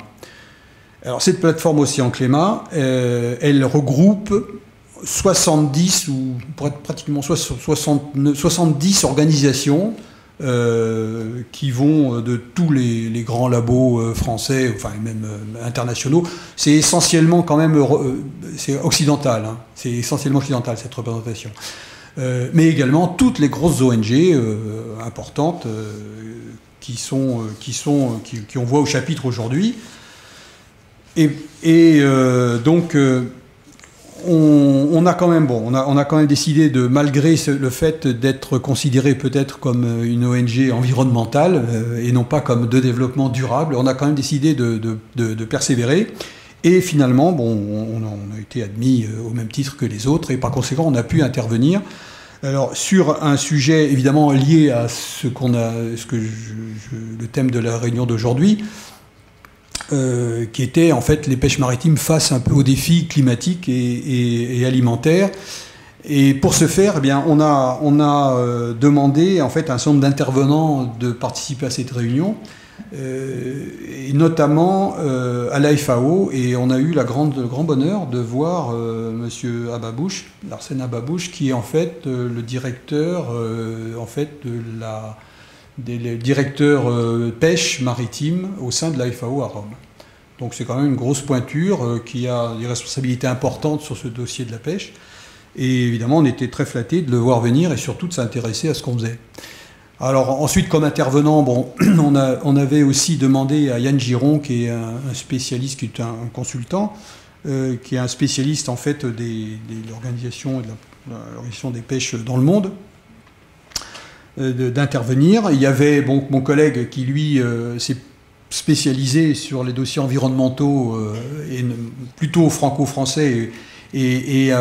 Alors cette plateforme Océan Climat, elle regroupe 70 ou pratiquement 70 organisations qui vont de tous les grands labos français, enfin même internationaux. C'est essentiellement quand même c'est occidental, hein. C'est essentiellement occidental cette représentation. Mais également toutes les grosses ONG importantes qui ont voix au chapitre aujourd'hui. Donc on a quand même décidé de, malgré le fait d'être considéré peut-être comme une ONG environnementale et non pas comme de développement durable, on a quand même décidé de persévérer. Et finalement, on a été admis au même titre que les autres et par conséquent, on a pu intervenir. Alors sur un sujet évidemment lié à le thème de la réunion d'aujourd'hui. Qui était en fait les pêches maritimes face un peu aux défis climatiques et alimentaires. Et pour ce faire, eh bien, on a demandé en fait à un certain nombre d'intervenants de participer à cette réunion, et notamment à la FAO, et on a eu le grand bonheur de voir Monsieur Ababouche, Larsen Ababouche, qui est en fait le directeur des directeurs pêche maritime au sein de la FAO à Rome. Donc c'est quand même une grosse pointure qui a des responsabilités importantes sur ce dossier de la pêche. Et évidemment, on était très flattés de le voir venir et surtout de s'intéresser à ce qu'on faisait. Alors ensuite, comme intervenant, on avait aussi demandé à Yann Giron, qui est un spécialiste, qui est un consultant, qui est un spécialiste en fait de l'organisation et de l'organisation des pêches dans le monde, d'intervenir. Il y avait mon collègue qui, lui, s'est spécialisé sur les dossiers environnementaux, et plutôt franco-français, et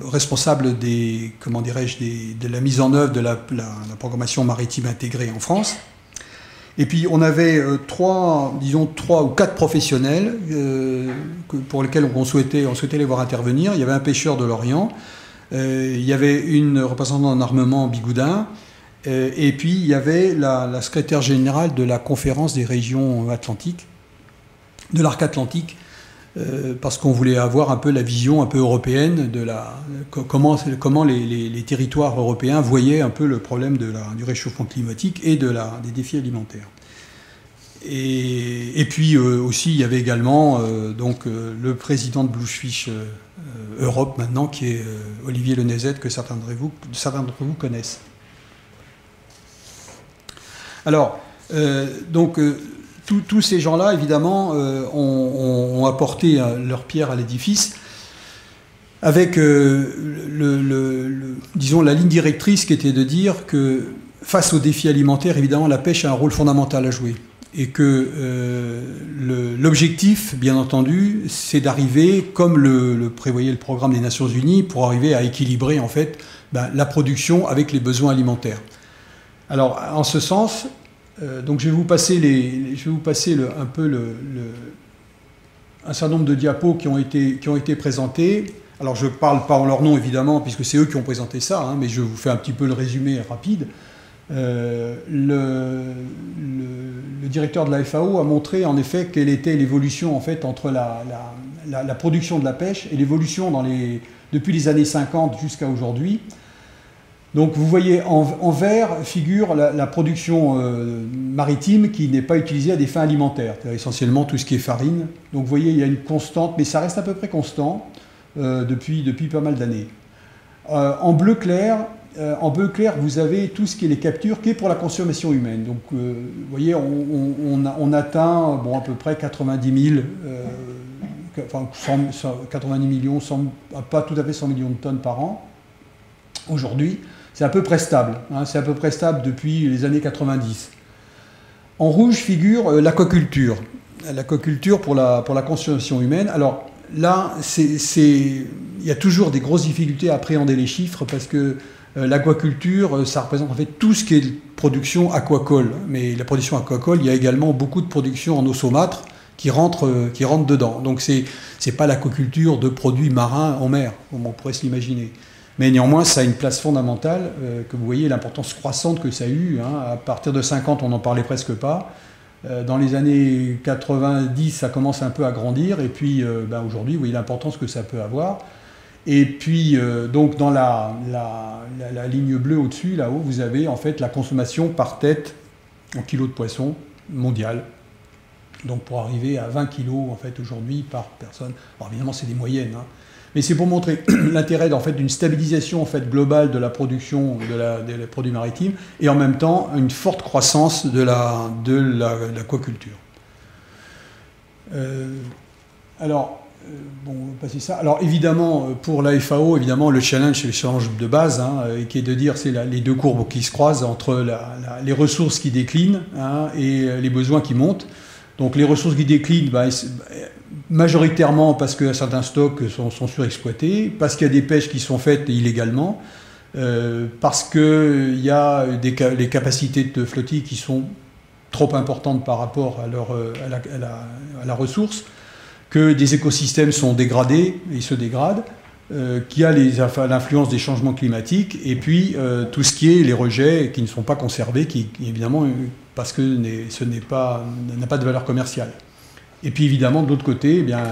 responsable de la mise en œuvre de la programmation maritime intégrée en France. Et puis on avait trois ou quatre professionnels pour lesquels on souhaitait les voir intervenir. Il y avait un pêcheur de l'Orient, il y avait une représentante en armement Bigoudin, et puis il y avait la secrétaire générale de la conférence des régions atlantiques, de l'arc atlantique, parce qu'on voulait avoir un peu la vision un peu européenne de comment les territoires européens voyaient un peu le problème du réchauffement climatique et des défis alimentaires. Et puis aussi, il y avait également le président de Bluefish Europe maintenant, qui est Olivier Lenezet, que certains d'entre vous connaissent. Alors, tous ces gens-là, évidemment, ont apporté leur pierre à l'édifice, avec, disons, la ligne directrice qui était de dire que, face aux défis alimentaires, évidemment, la pêche a un rôle fondamental à jouer. et que l'objectif, bien entendu, c'est d'arriver, comme le prévoyait le programme des Nations Unies, pour arriver à équilibrer en fait la production avec les besoins alimentaires. Alors, en ce sens, donc je vais vous passer un certain nombre de diapos qui ont été présentés. Alors, je ne parle pas en leur nom, évidemment, puisque c'est eux qui ont présenté ça, hein, mais je vous fais un petit peu le résumé rapide. Le directeur de la FAO a montré en effet quelle était l'évolution en fait entre la production de la pêche et l'évolution depuis les années 50 jusqu'à aujourd'hui. Donc vous voyez en vert figure la production maritime qui n'est pas utilisée à des fins alimentaires, essentiellement tout ce qui est farine. Donc vous voyez il y a une constante, mais ça reste à peu près constant depuis pas mal d'années. En bleu clair, vous avez tout ce qui est les captures, qui est pour la consommation humaine. Donc, vous voyez, on atteint à peu près 90 000, 90 millions, pas tout à fait 100 millions de tonnes par an. Aujourd'hui, c'est à peu près stable. Hein, c'est à peu près stable depuis les années 90. En rouge figure l'aquaculture. L'aquaculture pour la consommation humaine. Alors là, il y a toujours des grosses difficultés à appréhender les chiffres parce que l'aquaculture, ça représente en fait tout ce qui est production aquacole. Mais la production aquacole, il y a également beaucoup de production en eau saumâtre qui rentre dedans. Donc c'est pas l'aquaculture de produits marins en mer, comme on pourrait s'imaginer. Mais néanmoins, ça a une place fondamentale, que vous voyez l'importance croissante que ça a eu. Hein. À partir de 50, on n'en parlait presque pas. Dans les années 90, ça commence un peu à grandir. Et puis aujourd'hui, vous voyez l'importance que ça peut avoir. Et puis, donc, dans la ligne bleue au-dessus, là-haut, vous avez en fait la consommation par tête en kilos de poisson mondiale. Donc, pour arriver à 20 kilos, en fait, aujourd'hui, par personne. Alors, évidemment, c'est des moyennes, hein. Mais c'est pour montrer l'intérêt, en fait, d'une stabilisation, en fait, globale de la production des produits maritimes et en même temps, une forte croissance de l'aquaculture. Alors, on va passer ça. Alors évidemment, pour la FAO, évidemment, le challenge de base, hein, qui est de dire c'est les deux courbes qui se croisent entre les ressources qui déclinent, hein, et les besoins qui montent. Donc les ressources qui déclinent, majoritairement parce que certains stocks sont surexploités, parce qu'il y a des pêches qui sont faites illégalement, parce qu'il y a les capacités de flottille qui sont trop importantes par rapport à la ressource, que des écosystèmes sont dégradés, ils se dégradent, qu'il y a l'influence des changements climatiques, et puis tout ce qui est les rejets qui ne sont pas conservés, qui évidemment, parce que n'a pas de valeur commerciale. Et puis évidemment, de l'autre côté, eh bien,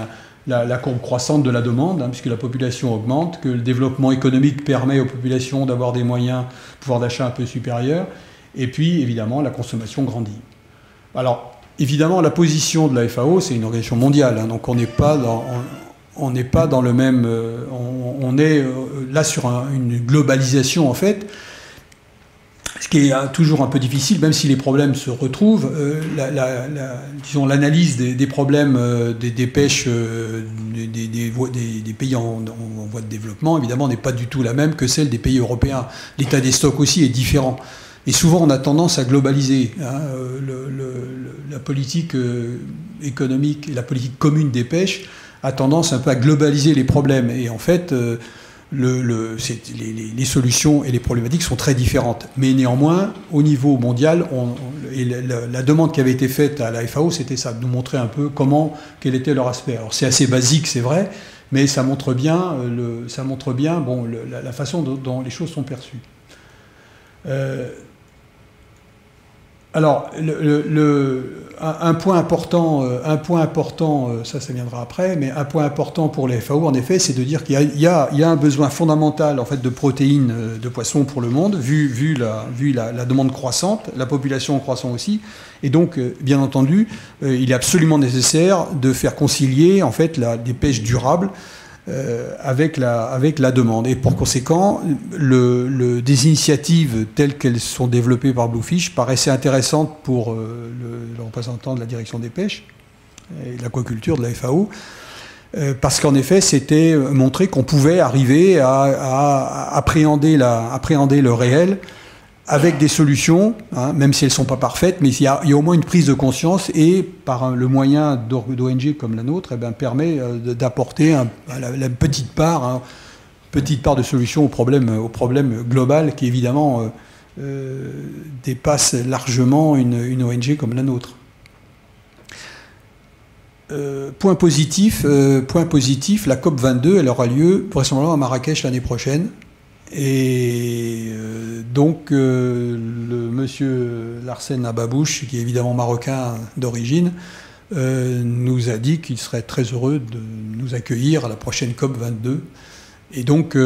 la courbe croissante de la demande, hein, puisque la population augmente, que le développement économique permet aux populations d'avoir des moyens, pouvoir d'achat un peu supérieur, et puis évidemment, la consommation grandit. Alors, évidemment, la position de la FAO, c'est une organisation mondiale, hein, donc on n'est pas dans le même... on est là sur une globalisation, en fait, ce qui est toujours un peu difficile, même si les problèmes se retrouvent. Disons, l'analyse des problèmes des pêches des pays en voie de développement, évidemment, n'est pas du tout la même que celle des pays européens. L'état des stocks aussi est différent. Et souvent, on a tendance à globaliser, hein, la politique économique et la politique commune des pêches a tendance un peu à globaliser les problèmes. Et en fait, les solutions et les problématiques sont très différentes. Mais néanmoins, au niveau mondial, la demande qui avait été faite à la FAO, c'était ça, de nous montrer un peu quel était leur aspect. Alors c'est assez basique, c'est vrai, mais ça montre bien, la façon dont les choses sont perçues. Alors, un point important, ça viendra après, mais un point important pour les FAO, en effet, c'est de dire qu'il y a un besoin fondamental en fait, de protéines de poissons pour le monde, vu la demande croissante, la population croissant aussi, et donc, bien entendu, il est absolument nécessaire de faire concilier en fait, des pêches durables avec la demande. Et pour conséquent, des initiatives telles qu'elles sont développées par Bluefish paraissaient intéressantes pour le représentant de la direction des pêches et de l'aquaculture de la FAO, parce qu'en effet, c'était montrer qu'on pouvait arriver à appréhender le réel avec des solutions, hein, même si elles ne sont pas parfaites, mais il y a au moins une prise de conscience et par le moyen d'ONG comme la nôtre, permet d'apporter la petite part de solution au problème global qui évidemment dépasse largement une ONG comme la nôtre. Point positif, la COP22, elle aura lieu vraisemblablement à Marrakech l'année prochaine. Et donc le monsieur Larsen Ababouche, qui est évidemment marocain d'origine, nous a dit qu'il serait très heureux de nous accueillir à la prochaine COP22. Et donc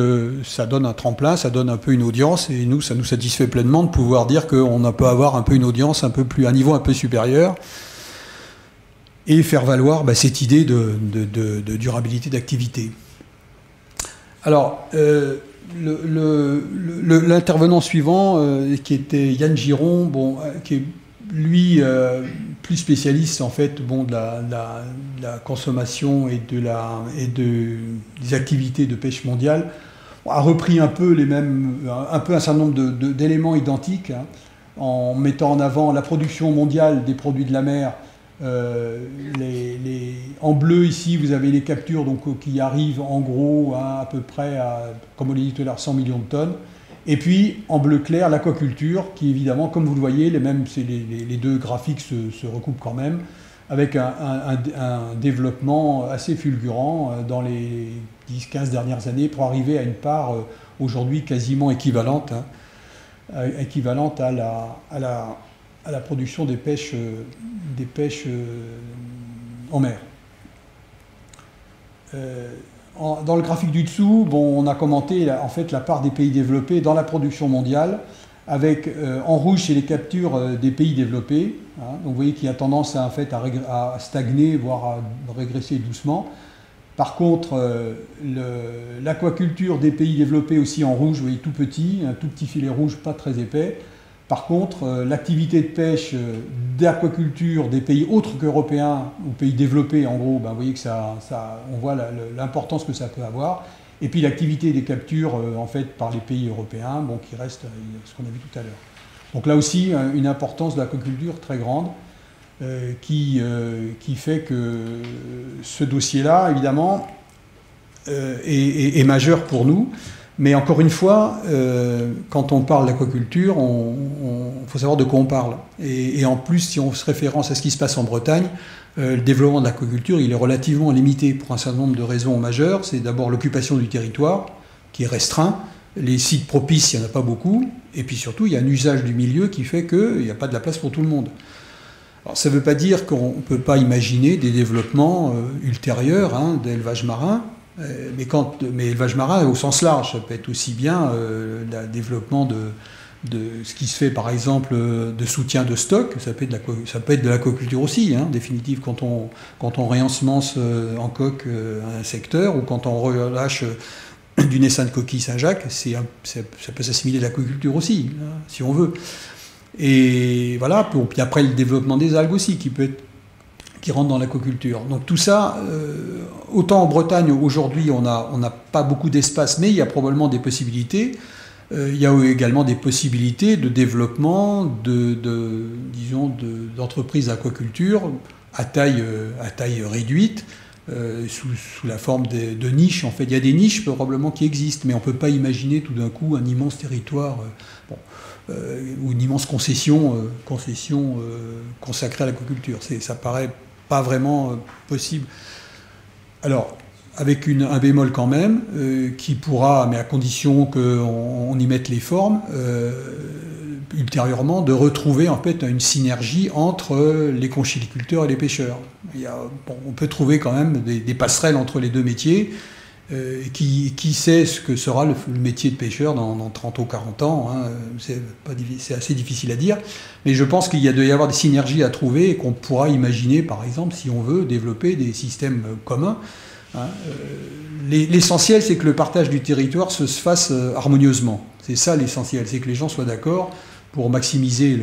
ça donne un tremplin, ça donne un peu une audience, et nous, ça nous satisfait pleinement de pouvoir dire qu'on peut avoir un peu une audience un niveau un peu supérieur, et faire valoir cette idée de durabilité d'activité. Alors, l'intervenant suivant, qui était Yann Giron, qui est lui plus spécialiste en fait de la consommation et des activités de pêche mondiale, a repris un peu un certain nombre d'éléments identiques, hein, en mettant en avant la production mondiale des produits de la mer. En bleu ici vous avez les captures qui arrivent en gros à peu près comme on l'a dit tout à l'heure, 100 millions de tonnes, et puis en bleu clair l'aquaculture qui évidemment, comme vous le voyez, les deux graphiques se recoupent quand même, avec un développement assez fulgurant dans les 10-15 dernières années pour arriver à une part aujourd'hui quasiment équivalente, hein, équivalente à la production des pêches en mer. Dans le graphique du dessous, on a commenté en fait la part des pays développés dans la production mondiale, avec en rouge c'est les captures des pays développés, hein, donc vous voyez qu'il y a tendance à stagner, voire à régresser doucement. Par contre, l'aquaculture des pays développés aussi en rouge, vous voyez tout petit, un tout petit filet rouge, pas très épais. Par contre, l'activité de pêche d'aquaculture des pays autres qu'européens ou pays développés, en gros, vous voyez que on voit l'importance que ça peut avoir. Et puis l'activité des captures en fait par les pays européens, qui reste ce qu'on a vu tout à l'heure. Donc là aussi, une importance de l'aquaculture très grande qui fait que ce dossier-là, évidemment, est majeur pour nous. Mais encore une fois, quand on parle d'aquaculture, il faut savoir de quoi on parle. Et en plus, si on se référence à ce qui se passe en Bretagne, le développement de l'aquaculture, il est relativement limité pour un certain nombre de raisons majeures. C'est d'abord l'occupation du territoire, qui est restreint. Les sites propices, il n'y en a pas beaucoup. Et puis surtout, il y a un usage du milieu qui fait qu'il n'y a pas de la place pour tout le monde. Alors ça ne veut pas dire qu'on ne peut pas imaginer des développements ultérieurs d'élevage marin. Mais élevage marin au sens large, ça peut être aussi bien le développement de ce qui se fait par exemple de soutien de stock, ça peut être de l'aquaculture aussi, en définitive, quand on réensemence en coque un secteur, ou quand on relâche du naissain de coquille Saint-Jacques, ça peut s'assimiler à l'aquaculture aussi, si on veut. Et voilà, puis après le développement des algues aussi, qui rentre dans l'aquaculture. Donc tout ça, autant en Bretagne, aujourd'hui, on n'a pas beaucoup d'espace, mais il y a probablement des possibilités. Il y a également des possibilités de développement d'entreprises d'aquaculture à taille réduite, sous la forme de niches. En fait, il y a des niches probablement qui existent, mais on ne peut pas imaginer tout d'un coup un immense territoire ou une immense concession consacrée à l'aquaculture. Ça paraît pas vraiment possible. Alors, avec un bémol quand même, qui pourra, mais à condition qu'on y mette les formes, ultérieurement, de retrouver en fait une synergie entre les conchyliculteurs et les pêcheurs. On peut trouver quand même des passerelles entre les deux métiers. Qui sait ce que sera le métier de pêcheur dans 30 ou 40 ans, c'est assez difficile à dire, mais je pense qu'il doit y avoir des synergies à trouver et qu'on pourra imaginer, par exemple, si on veut, développer des systèmes communs. L'essentiel, c'est que le partage du territoire se fasse harmonieusement. C'est ça l'essentiel, c'est que les gens soient d'accord pour maximiser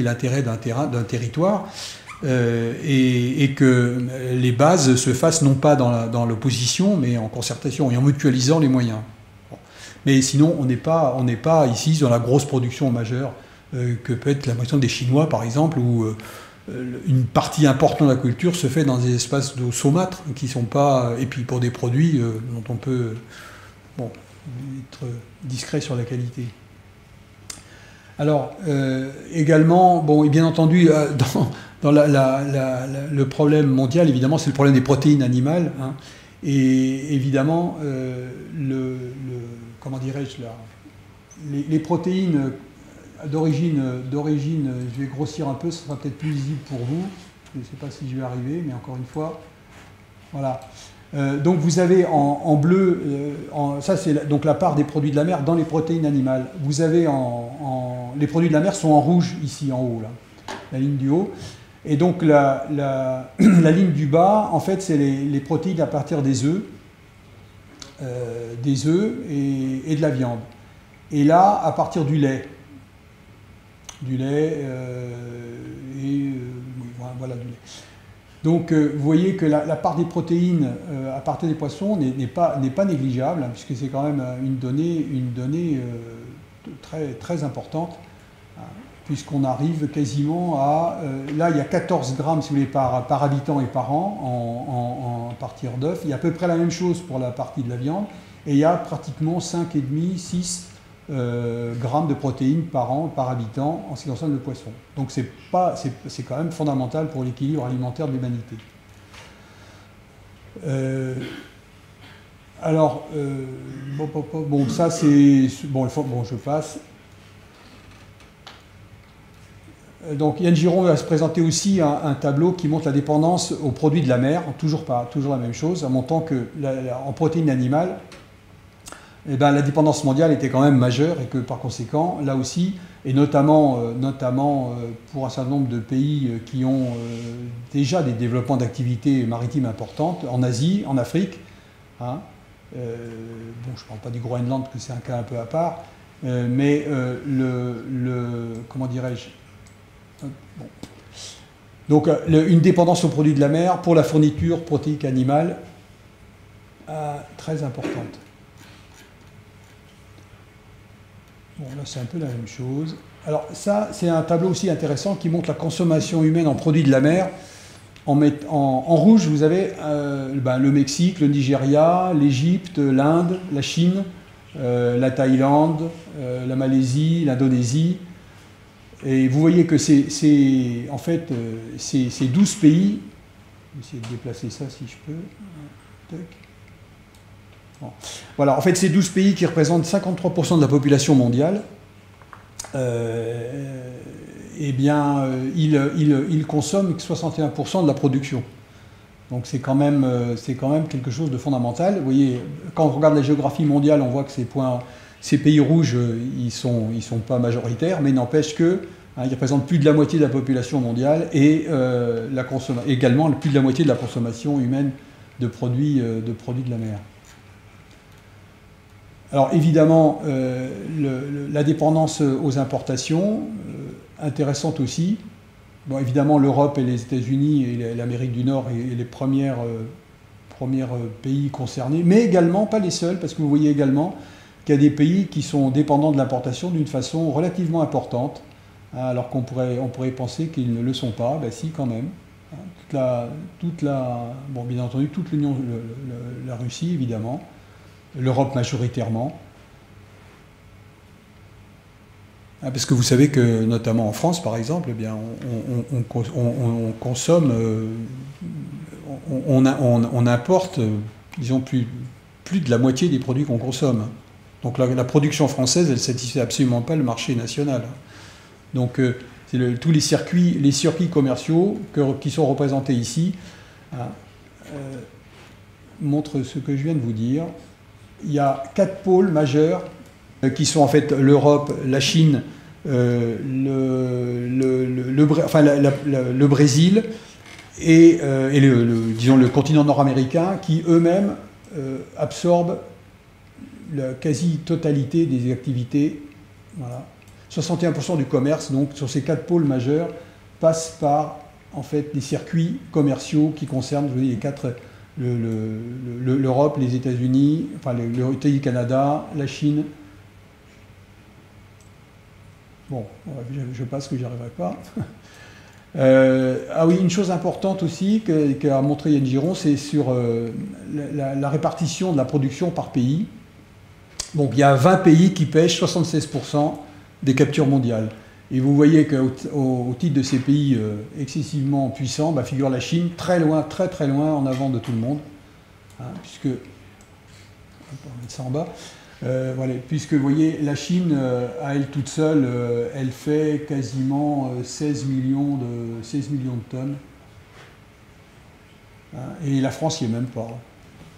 l'intérêt d'un territoire. Et que les bases se fassent non pas dans l'opposition, mais en concertation et en mutualisant les moyens. Bon. Mais sinon, on n'est pas ici dans la grosse production majeure que peut être la production des Chinois, par exemple, où une partie importante de la culture se fait dans des espaces d'eau saumâtre qui sont pas... Et puis pour des produits dont on peut être discret sur la qualité. Alors, également, bon, et bien entendu, dans le problème mondial, évidemment, c'est le problème des protéines animales. Hein, et évidemment, comment dirais-je, les protéines d'origine, je vais grossir un peu, ce sera peut-être plus visible pour vous. Je ne sais pas si je vais arriver, mais encore une fois, voilà. Donc vous avez en bleu, ça c'est donc la part des produits de la mer dans les protéines animales. Vous avez les produits de la mer sont en rouge ici en haut, là, la ligne du haut. Et donc la ligne du bas, en fait, c'est les protéines à partir des œufs et de la viande. Et là, à partir du lait. Voilà, du lait. Donc, vous voyez que la part des protéines à partir des poissons n'est pas négligeable, hein, puisque c'est quand même une donnée très, très importante, hein, puisqu'on arrive quasiment à... là, il y a 14 grammes, si vous voulez, par habitant et par an à partir d'œufs. Il y a à peu près la même chose pour la partie de la viande, et il y a pratiquement 5,5, 6 grammes de protéines par an, par habitant, en ce qui concerne le poisson. Donc c'est quand même fondamental pour l'équilibre alimentaire de l'humanité. Bon, ça c'est... Bon, je passe. Donc Yann Giron va se présenter aussi un tableau qui montre la dépendance aux produits de la mer, toujours la même chose, en montrant que en protéines animales, eh ben, la dépendance mondiale était quand même majeure et que par conséquent, là aussi, et notamment pour un certain nombre de pays qui ont déjà des développements d'activités maritimes importantes, en Asie, en Afrique, hein, bon, je ne parle pas du Groenland, que c'est un cas un peu à part, mais comment dirais-je, bon. Donc une dépendance aux produits de la mer pour la fourniture protéique animale très importante. Bon, là, c'est un peu la même chose. Alors, ça, c'est un tableau aussi intéressant qui montre la consommation humaine en produits de la mer. En rouge, vous avez le Mexique, le Nigeria, l'Égypte, l'Inde, la Chine, la Thaïlande, la Malaisie, l'Indonésie. Et vous voyez que c'est 12 pays. Je vais essayer de déplacer ça si je peux. Tac. Bon. Voilà, en fait, c'est 12 pays qui représentent 53% de la population mondiale. Eh bien, ils consomment 61% de la production. Donc c'est quand même quelque chose de fondamental. Vous voyez, quand on regarde la géographie mondiale, on voit que ces pays rouges, ils sont pas majoritaires, mais n'empêche que ils représentent plus de la moitié de la population mondiale et également plus de la moitié de la consommation humaine de produits de la mer. Alors évidemment, la dépendance aux importations, intéressante aussi. Bon, évidemment, l'Europe et les États-Unis et l'Amérique du Nord et les premiers pays concernés, mais également, pas les seuls, parce que vous voyez également qu'il y a des pays qui sont dépendants de l'importation d'une façon relativement importante, hein, alors qu'on pourrait penser qu'ils ne le sont pas. Ben si, quand même. Bon, bien entendu, toute l'Union, la Russie, évidemment, l'Europe majoritairement. Parce que vous savez que, notamment en France, par exemple, eh bien, on consomme, on importe, disons, plus de la moitié des produits qu'on consomme. Donc la production française, elle ne satisfait absolument pas le marché national. Donc tous les circuits commerciaux qui sont représentés ici montrent ce que je viens de vous dire. Il y a 4 pôles majeurs qui sont en fait l'Europe, la Chine, le Brésil et disons, le continent nord-américain qui eux-mêmes absorbent la quasi-totalité des activités. Voilà. 61% du commerce, donc sur ces 4 pôles majeurs, passe par en fait des circuits commerciaux qui concernent, je vous dis, l'Europe, les États-Unis, enfin le Canada, la Chine. Bon, je passe que j'y arriverai pas. Ah oui, une chose importante aussi qu'a montré Yann Giron, c'est sur la répartition de la production par pays. Donc il y a 20 pays qui pêchent 76% des captures mondiales. Et vous voyez qu'au titre de ces pays excessivement puissants, figure la Chine très loin, très très loin en avant de tout le monde. Hein, puisque, on va mettre ça en bas. Voilà, puisque vous voyez, la Chine, à elle toute seule, elle fait quasiment 16 millions de tonnes. Hein, et la France, il n'y est même pas.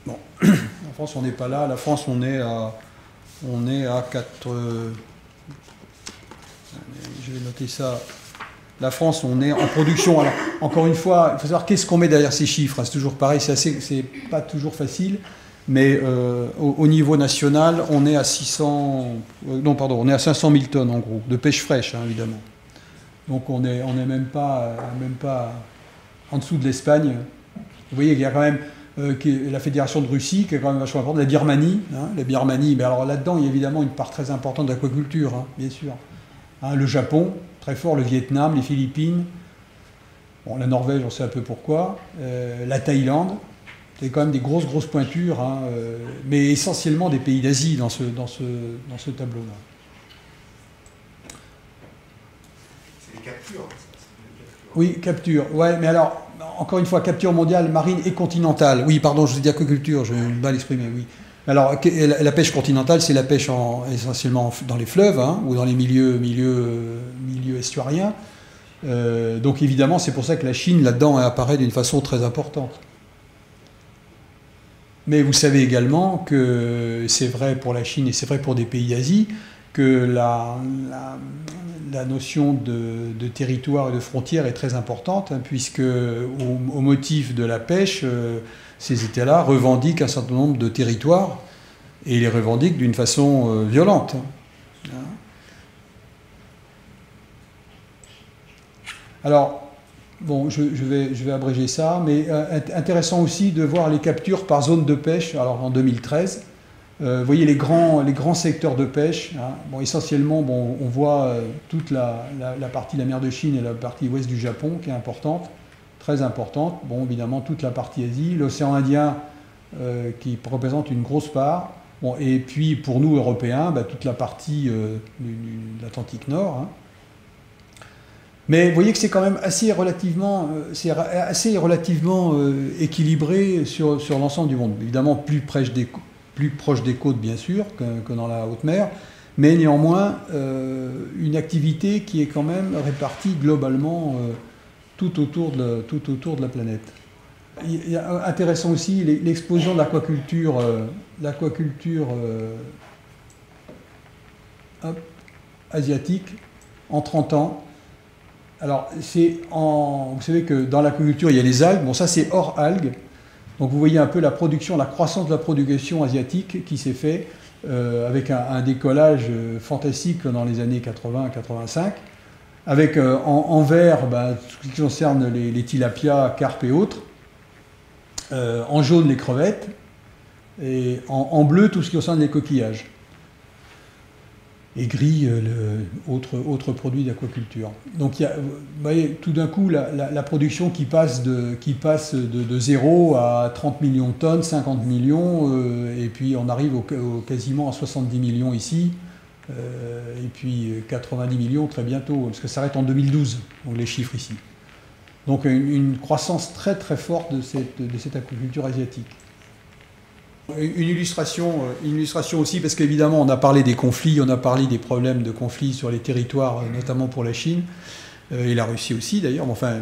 Bon, en France, on n'est pas là. La France, on est à 4... je vais noter ça. La France, on est en production. Alors, encore une fois, il faut savoir qu'est-ce qu'on met derrière ces chiffres. Hein, c'est toujours pareil, c'est pas toujours facile. Mais au niveau national, on est à 500 000 tonnes en gros, de pêche fraîche, hein, évidemment. Donc on est même pas en dessous de l'Espagne. Vous voyez qu'il y a quand même la Fédération de Russie, qui est quand même vachement importante, la Birmanie. Hein, la Birmanie, mais alors là-dedans, il y a évidemment une part très importante d'aquaculture, hein, bien sûr. Hein, le Japon, très fort, le Vietnam, les Philippines. Bon, la Norvège, on sait un peu pourquoi. La Thaïlande. C'est quand même des grosses pointures, hein, mais essentiellement des pays d'Asie dans ce tableau-là. C'est les captures. Oui, capture. Ouais, mais alors, encore une fois, capture mondiale, marine et continentale. Oui, pardon, je vous ai dit aquaculture, je vais mal exprimer, oui. Alors, la pêche continentale, c'est la pêche essentiellement dans les fleuves, hein, ou dans les milieux estuariens. Donc évidemment, c'est pour ça que la Chine, là-dedans, apparaît d'une façon très importante. Mais vous savez également que c'est vrai pour la Chine et c'est vrai pour des pays d'Asie, que la notion de territoire et de frontière est très importante, hein, puisque au motif de la pêche, ces États-là revendiquent un certain nombre de territoires, et les revendiquent d'une façon violente. Hein. Alors, bon, je vais abréger ça, mais intéressant aussi de voir les captures par zone de pêche, alors en 2013. Vous voyez les grands secteurs de pêche. Hein. Bon, essentiellement, bon, on voit toute la partie de la mer de Chine et la partie ouest du Japon, qui est importante, très importante. Bon, évidemment, toute la partie Asie, l'océan Indien, qui représente une grosse part. Bon, et puis, pour nous, Européens, toute la partie de l'Atlantique Nord. Hein. Mais vous voyez que c'est quand même assez relativement équilibré sur l'ensemble du monde. Évidemment, plus proche des côtes, bien sûr, que dans la haute mer, mais néanmoins, une activité qui est quand même répartie globalement tout autour de la planète. Il y a intéressant aussi l'explosion de l'aquaculture asiatique en 30 ans. Alors, vous savez que dans l'aquaculture, il y a les algues. Bon, ça, c'est hors algues. Donc, vous voyez un peu la croissance de la production asiatique qui s'est fait avec un décollage fantastique dans les années 80-85. Avec en vert, tout ce qui concerne les tilapias, carpes et autres. En jaune, les crevettes. Et en bleu, tout ce qui concerne les coquillages. Et gris, autre produit d'aquaculture. Donc vous voyez, tout d'un coup, la production qui passe de 0 à 30 millions de tonnes, 50 millions, et puis on arrive quasiment à 70 millions ici, et puis 90 millions très bientôt, parce que ça s'arrête en 2012, donc les chiffres ici. Donc une croissance très très forte de cette aquaculture asiatique. Une illustration aussi, parce qu'évidemment, on a parlé des conflits, on a parlé des problèmes de conflits sur les territoires, notamment pour la Chine, et la Russie aussi d'ailleurs. Enfin,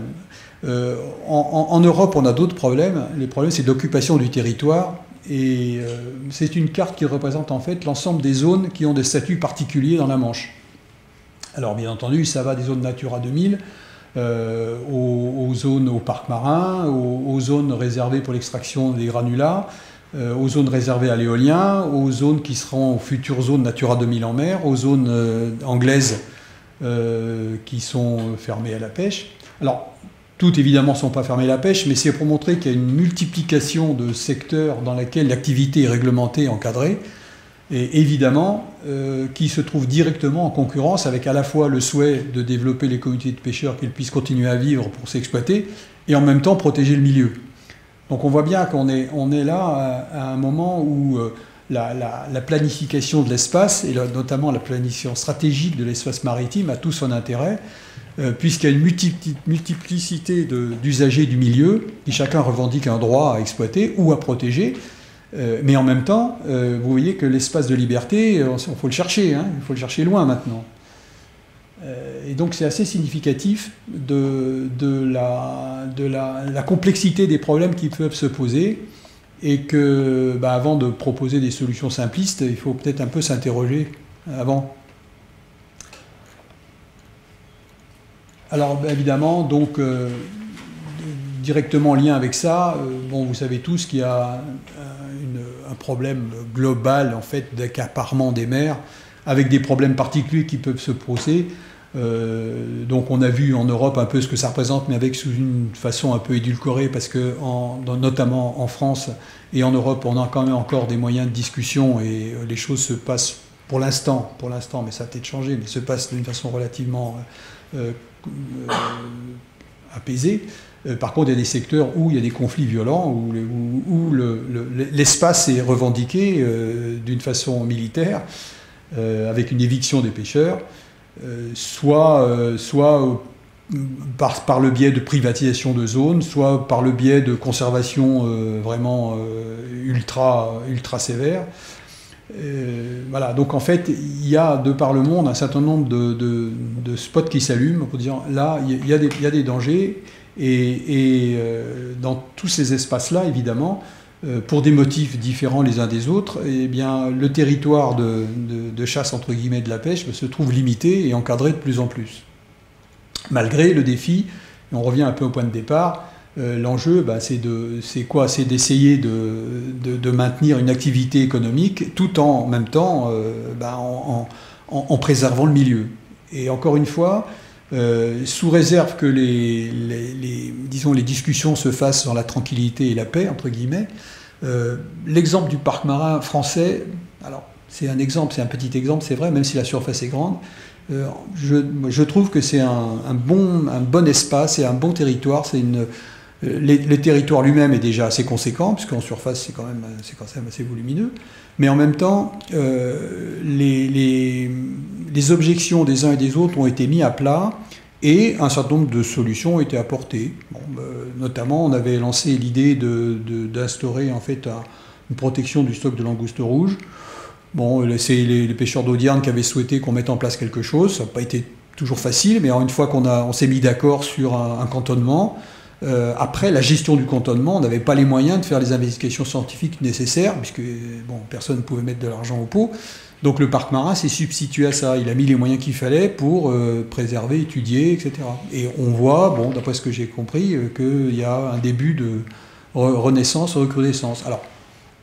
en Europe, on a d'autres problèmes. Les problèmes, c'est l'occupation du territoire, et c'est une carte qui représente en fait l'ensemble des zones qui ont des statuts particuliers dans la Manche. Alors, bien entendu, ça va des zones Natura 2000, aux zones, aux parcs marins, aux zones réservées pour l'extraction des granulats, aux zones réservées à l'éolien, aux zones qui seront aux futures zones Natura 2000 en mer, aux zones anglaises qui sont fermées à la pêche. Alors, toutes évidemment ne sont pas fermées à la pêche, mais c'est pour montrer qu'il y a une multiplication de secteurs dans lesquels l'activité est réglementée, encadrée, et évidemment qui se trouvent directement en concurrence avec à la fois le souhait de développer les communautés de pêcheurs qu'ils puissent continuer à vivre pour s'exploiter, et en même temps protéger le milieu. Donc on voit bien qu'on est là à un moment où la planification de l'espace, et notamment la planification stratégique de l'espace maritime, a tout son intérêt, puisqu'il y a une multiplicité d'usagers du milieu, qui chacun revendique un droit à exploiter ou à protéger. Mais en même temps, vous voyez que l'espace de liberté, il faut le chercher, hein, il faut le chercher loin maintenant. Et donc c'est assez significatif de la complexité des problèmes qui peuvent se poser, et que avant de proposer des solutions simplistes, il faut peut-être un peu s'interroger avant. Alors évidemment, donc directement en lien avec ça, bon, vous savez tous qu'il y a un problème global en fait d'accaparement des mers, avec des problèmes particuliers qui peuvent se poser. Donc on a vu en Europe un peu ce que ça représente, mais avec sous une façon un peu édulcorée, parce que notamment en France et en Europe, on a quand même encore des moyens de discussion, et les choses se passent pour l'instant, mais ça a peut-être changé, mais se passent d'une façon relativement apaisée. Par contre, il y a des secteurs où il y a des conflits violents, où l'espace est revendiqué d'une façon militaire, avec une éviction des pêcheurs, soit par le biais de privatisation de zones, soit par le biais de conservation vraiment ultra sévère. Voilà, donc en fait, il y a de par le monde un certain nombre de spots qui s'allument pour dire là, il y a des dangers, et dans tous ces espaces-là, évidemment, pour des motifs différents les uns des autres, eh bien, le territoire de chasse, entre guillemets, de la pêche se trouve limité et encadré de plus en plus. Malgré le défi, et on revient un peu au point de départ, l'enjeu, c'est quoi? C'est d'essayer de maintenir une activité économique tout en même temps en préservant le milieu. Et encore une fois, sous réserve que disons, les discussions se fassent dans la tranquillité et la paix, entre guillemets, l'exemple du parc marin français, alors c'est un exemple, c'est un petit exemple, c'est vrai, même si la surface est grande, je trouve que c'est un bon espace et un bon territoire. Le territoire lui-même est déjà assez conséquent, puisqu'en surface c'est quand même assez volumineux, mais en même temps les objections des uns et des autres ont été mis à plat, et un certain nombre de solutions ont été apportées. Notamment, on avait lancé l'idée d'instaurer en fait une protection du stock de langoustes rouges. Bon, c'est les pêcheurs d'Audierne qui avaient souhaité qu'on mette en place quelque chose. Ça n'a pas été toujours facile, mais une fois qu'on s'est mis d'accord sur un cantonnement, après la gestion du cantonnement, on n'avait pas les moyens de faire les investigations scientifiques nécessaires, puisque personne ne pouvait mettre de l'argent au pot. Donc le parc marin s'est substitué à ça. Il a mis les moyens qu'il fallait pour préserver, étudier, etc. Et on voit, d'après ce que j'ai compris, qu'il y a un début de renaissance, recrudescence. Alors,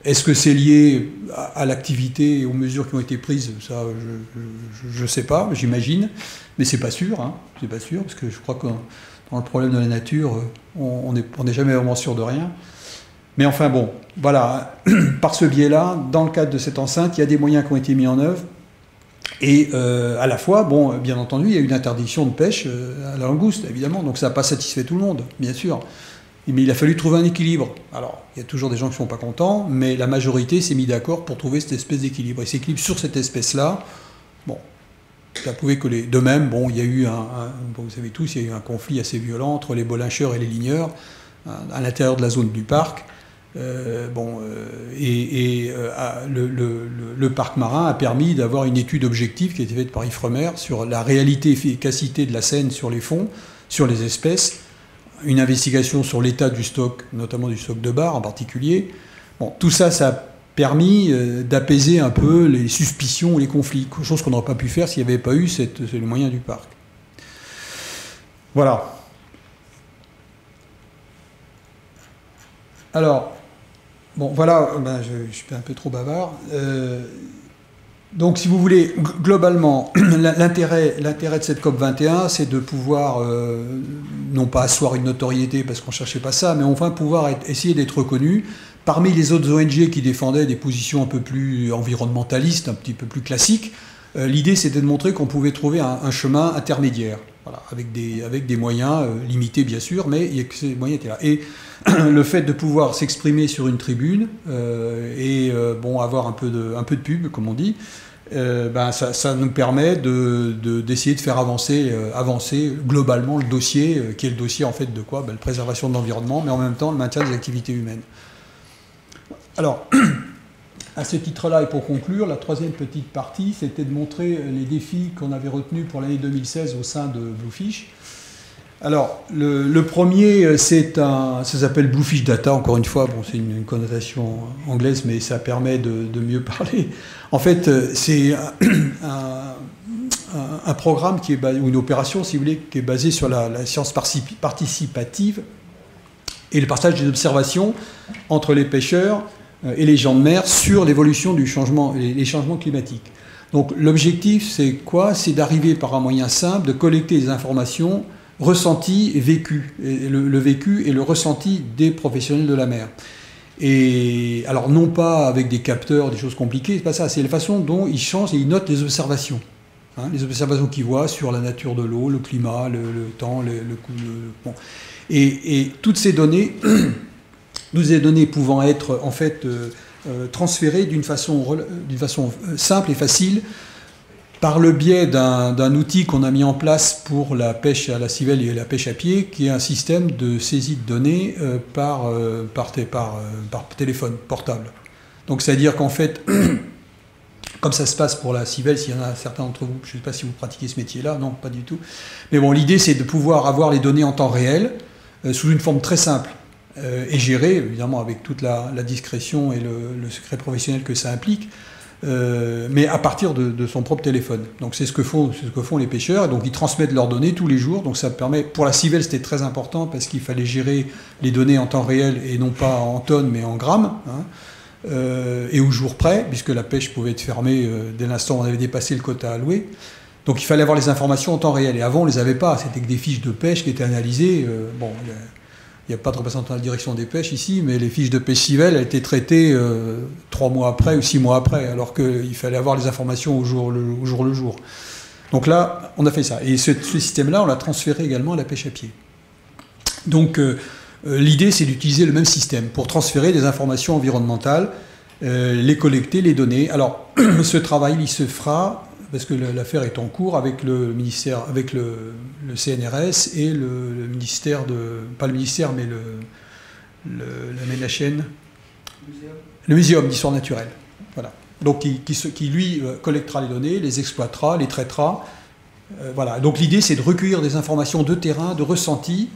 est-ce que c'est lié à l'activité et aux mesures qui ont été prises? Ça, je ne sais pas, j'imagine, mais c'est pas sûr, hein. C'est pas sûr, parce que je crois que dans le problème de la nature, on n'est jamais vraiment sûr de rien. Mais enfin bon, voilà, par ce biais-là, dans le cadre de cette enceinte, il y a des moyens qui ont été mis en œuvre, et à la fois, bien entendu, il y a une interdiction de pêche à la langouste, évidemment, donc ça n'a pas satisfait tout le monde, bien sûr. Mais il a fallu trouver un équilibre. Alors, il y a toujours des gens qui ne sont pas contents, mais la majorité s'est mise d'accord pour trouver cette espèce d'équilibre. Et cet équilibre sur cette espèce-là, ça pouvait coller. De même, il y a eu vous savez tous, il y a eu un conflit assez violent entre les bolincheurs et les ligneurs à l'intérieur de la zone du parc. Le parc marin a permis d'avoir une étude objective qui a été faite par Ifremer sur la réalité et efficacité de la Seine sur les fonds, sur les espèces, une investigation sur l'état du stock, notamment du stock de bar en particulier. Tout ça, ça a permis d'apaiser un peu les suspicions ou les conflits, chose qu'on n'aurait pas pu faire s'il n'y avait pas eu les moyens du parc. Voilà. Alors, voilà, je suis un peu trop bavard. Donc, si vous voulez, globalement, l'intérêt de cette COP21, c'est de pouvoir, non pas asseoir une notoriété, parce qu'on ne cherchait pas ça, mais enfin pouvoir essayer d'être reconnu parmi les autres ONG qui défendaient des positions un peu plus environnementalistes, un petit peu plus classiques. L'idée, c'était de montrer qu'on pouvait trouver un chemin intermédiaire, voilà, avec des moyens limités, bien sûr, mais ces moyens étaient là. Et le fait de pouvoir s'exprimer sur une tribune et avoir un peu de pub, comme on dit, ça nous permet d'essayer de faire avancer globalement le dossier, qui est le dossier en fait de quoi ? La préservation de l'environnement, mais en même temps le maintien des activités humaines. Alors, à ce titre-là, et pour conclure, la troisième petite partie, c'était de montrer les défis qu'on avait retenus pour l'année 2016 au sein de Bluefish. Alors, le premier, ça s'appelle Bluefish Data, encore une fois, c'est une connotation anglaise, mais ça permet de mieux parler. En fait, c'est un programme qui est basé, ou une opération, si vous voulez, qui est basée sur la science participative et le partage des observations entre les pêcheurs et les gens de mer sur l'évolution du changement, les changements climatiques. Donc, l'objectif, c'est quoi ? C'est d'arriver par un moyen simple de collecter des informations ressenti et vécu, le vécu et le ressenti des professionnels de la mer. Et alors non pas avec des capteurs, des choses compliquées, c'est pas ça, c'est la façon dont ils changent et ils notent les observations. Les observations qu'ils voient sur la nature de l'eau, le climat, le temps, bon. Et toutes ces données, pouvant être en fait transférées d'une façon simple et facile, par le biais d'un outil qu'on a mis en place pour la pêche à la civelle et la pêche à pied, qui est un système de saisie de données par téléphone portable. Donc c'est-à-dire qu'en fait, comme ça se passe pour la civelle, s'il y en a certains d'entre vous, je ne sais pas si vous pratiquez ce métier-là, non, pas du tout. Mais bon, l'idée c'est de pouvoir avoir les données en temps réel, sous une forme très simple, et gérée, évidemment, avec toute la discrétion et le secret professionnel que ça implique, mais à partir de son propre téléphone. Donc c'est ce que font les pêcheurs, et donc ils transmettent leurs données tous les jours. Donc ça permet, pour la civelle c'était très important parce qu'il fallait gérer les données en temps réel et non pas en tonnes mais en grammes, et au jour près, puisque la pêche pouvait être fermée dès l'instant où on avait dépassé le quota alloué. Donc il fallait avoir les informations en temps réel, et avant on les avait pas, c'était que des fiches de pêche qui étaient analysées. Il n'y a pas de représentant de la direction des pêches ici, mais les fiches de pêche civelle elles étaient traitées 3 mois après ou 6 mois après, alors qu'il fallait avoir les informations au jour le jour. Donc là, on a fait ça. Et ce système-là, on l'a transféré également à la pêche à pied. Donc l'idée, c'est d'utiliser le même système pour transférer des informations environnementales, les collecter, les donner. Alors, ce travail, il se fera, parce que l'affaire est en cours avec le ministère, avec le CNRS et le ministère pas le ministère, mais la chaîne, le muséum d'histoire naturelle. Voilà. Donc qui lui collectera les données, les exploitera, les traitera. Voilà. Donc l'idée c'est de recueillir des informations de terrain, de ressenti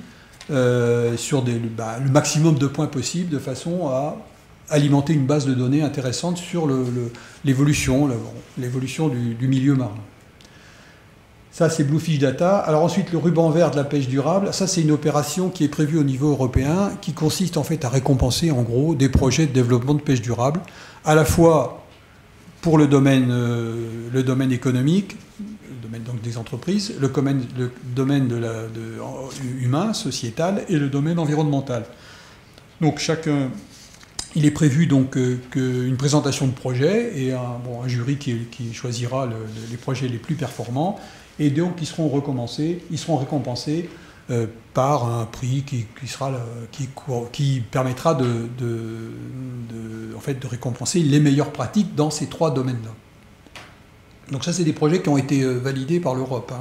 sur le maximum de points possibles, de façon à alimenter une base de données intéressante sur l'évolution du milieu marin. Ça, c'est Bluefish Data. Alors ensuite, le ruban vert de la pêche durable. Ça, c'est une opération qui est prévue au niveau européen, qui consiste en fait à récompenser, en gros, des projets de développement de pêche durable, à la fois pour le domaine économique, le domaine donc des entreprises, le domaine humain, sociétal, et le domaine environnemental. Donc chacun... Il est prévu donc qu'une présentation de projet et un jury qui choisira les projets les plus performants, et donc ils seront récompensés par un prix qui permettra en fait, de récompenser les meilleures pratiques dans ces 3 domaines-là. Donc ça, c'est des projets qui ont été validés par l'Europe.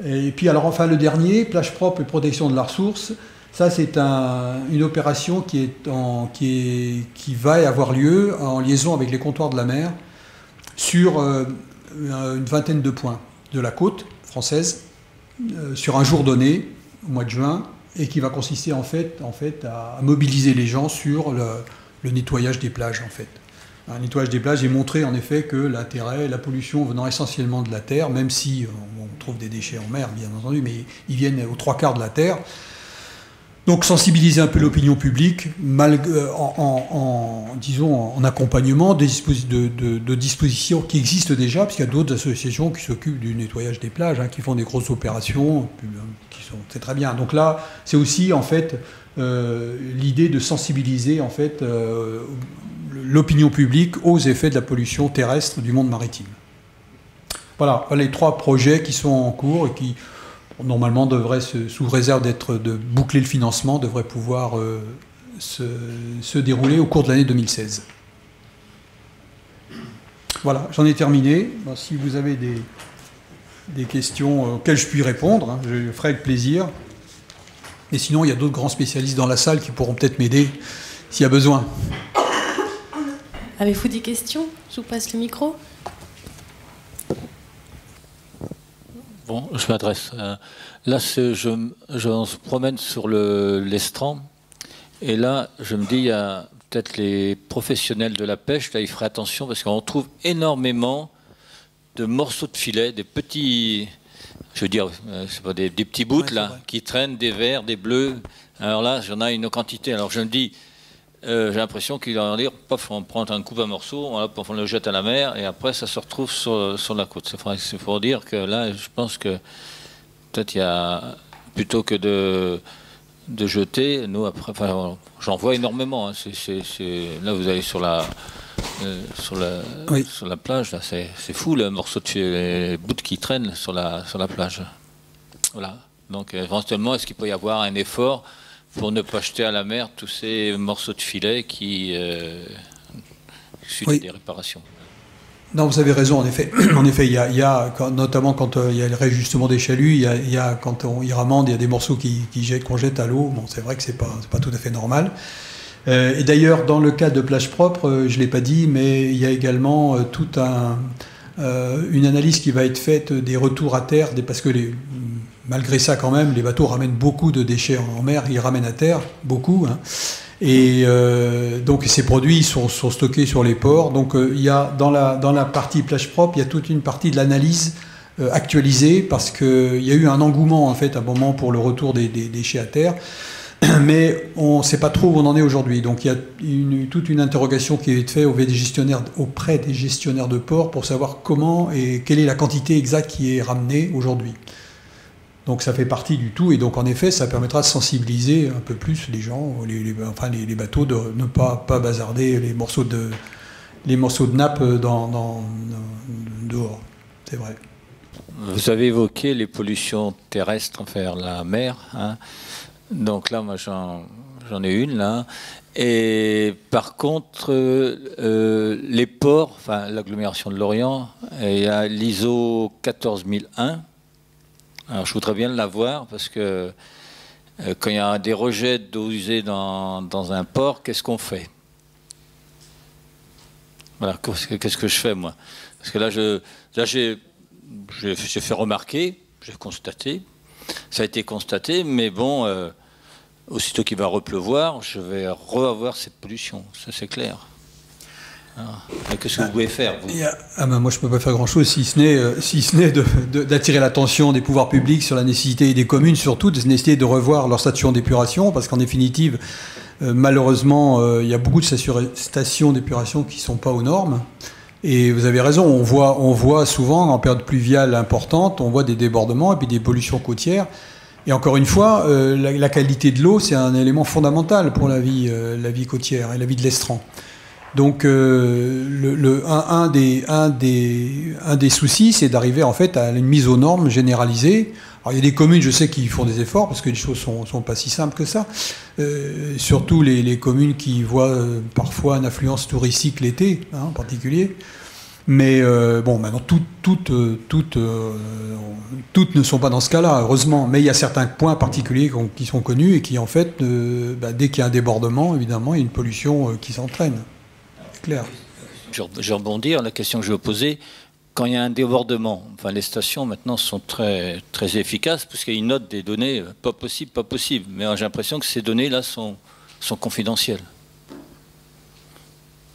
Et puis alors enfin le dernier, plage propre et protection de la ressource. Ça, c'est une opération qui va avoir lieu en liaison avec les comptoirs de la mer sur une vingtaine de points de la côte française, sur un jour donné, au mois de juin, et qui va consister en fait à mobiliser les gens sur le nettoyage des plages, en fait. Un nettoyage des plages et montrer en effet que l'intérêt, la pollution venant essentiellement de la terre, même si on trouve des déchets en mer, bien entendu, mais ils viennent aux 3/4 de la terre. Donc sensibiliser un peu l'opinion publique, disons, en accompagnement de dispositions qui existent déjà, puisqu'il y a d'autres associations qui s'occupent du nettoyage des plages, qui font des grosses opérations, c'est très bien. Donc là, c'est aussi en fait l'idée de sensibiliser en fait l'opinion publique aux effets de la pollution terrestre du monde maritime. Voilà les 3 projets qui sont en cours et qui normalement devraient, sous réserve de boucler le financement, devraient pouvoir se dérouler au cours de l'année 2016. Voilà, j'en ai terminé. Ben, si vous avez des questions auxquelles je puis répondre, je le ferai avec plaisir. Et sinon, il y a d'autres grands spécialistes dans la salle qui pourront peut-être m'aider s'il y a besoin. Avez-vous des questions? Je vous passe le micro. Bon, je m'adresse. Là, je se promène sur l'estran, et là, je me dis, il y a peut-être les professionnels de la pêche, là, ils feraient attention, parce qu'on trouve énormément de morceaux de filet, des petits, je veux dire, c'est pas des petits bouts, là, qui traînent, des verts, des bleus. Alors là, j'en ai une quantité. Alors je me dis, j'ai l'impression qu'il va dire, paf, on prend un coup, un morceau, on le jette à la mer, et après ça se retrouve sur la côte. C'est pour dire que là, je pense que peut-être il y a, plutôt que de jeter, nous après, enfin, j'en vois énormément. Là, vous allez sur la plage, là, c'est fou le morceau les bouts qui traînent sur la plage. Voilà. Donc éventuellement, est-ce qu'il peut y avoir un effort pour ne pas jeter à la mer tous ces morceaux de filet qui suivent des réparations? Non, vous avez raison, en effet. En effet, il y a notamment quand il y a le réajustement des chaluts, quand on y ramande, il y a des morceaux qu'on jette à l'eau. Bon, c'est vrai que c'est pas tout à fait normal. Et d'ailleurs, dans le cas de plage propre, je ne l'ai pas dit, mais il y a également une analyse qui va être faite des retours à terre, parce que malgré ça, quand même, les bateaux ramènent beaucoup de déchets en mer, ils ramènent à terre, beaucoup. Et donc ces produits sont stockés sur les ports. Donc il y a dans la partie plage propre, il y a toute une partie de l'analyse actualisée, parce qu'il y a eu un engouement, en fait, à un moment pour le retour des déchets à terre. Mais on ne sait pas trop où on en est aujourd'hui. Donc il y a toute une interrogation qui est faite auprès des gestionnaires de ports pour savoir comment et quelle est la quantité exacte qui est ramenée aujourd'hui. Donc ça fait partie du tout, et donc en effet ça permettra de sensibiliser un peu plus les gens, les bateaux, de ne pas bazarder les morceaux de nappe dehors. C'est vrai. Vous avez évoqué les pollutions terrestres envers la mer, Donc là, moi, j'en ai une, là. Et par contre, les ports, enfin, l'agglomération de Lorient, il y a l'ISO 14001. Alors, je voudrais bien l'avoir, parce que quand il y a des rejets d'eau usée dans un port, qu'est-ce qu'on fait? Voilà, qu'est-ce que je fais, moi? Parce que là, j'ai fait remarquer, j'ai constaté, ça a été constaté, mais bon, aussitôt qu'il va repleuvoir, je vais re-avoir cette pollution, ça c'est clair. Qu'est-ce que vous pouvez faire, vous? Moi, je ne peux pas faire grand-chose, si ce n'est d'attirer l'attention des pouvoirs publics sur la nécessité, et des communes surtout, de nécessité de revoir leur station d'épuration, parce qu'en définitive, malheureusement, il y a beaucoup de stations d'épuration qui ne sont pas aux normes. Et vous avez raison, on voit souvent, en période pluviale importante, on voit des débordements et puis des pollutions côtières. Et encore une fois, la qualité de l'eau, c'est un élément fondamental pour la vie côtière et la vie de l'estran. Donc, un des soucis, c'est d'arriver en fait à une mise aux normes généralisée. Alors, il y a des communes, je sais, qui font des efforts, parce que les choses sont pas si simples que ça. Surtout les communes qui voient parfois une affluence touristique l'été, en particulier. Mais bon, maintenant, toutes ne sont pas dans ce cas-là, heureusement. Mais il y a certains points particuliers qui sont connus et qui, en fait, dès qu'il y a un débordement, évidemment, il y a une pollution qui s'entraîne. C'est clair. Je vais rebondir. La question que je vais poser, quand il y a un débordement, enfin, les stations maintenant sont très, très efficaces, parce qu'ils notent des données pas possible. Mais j'ai l'impression que ces données-là sont confidentielles.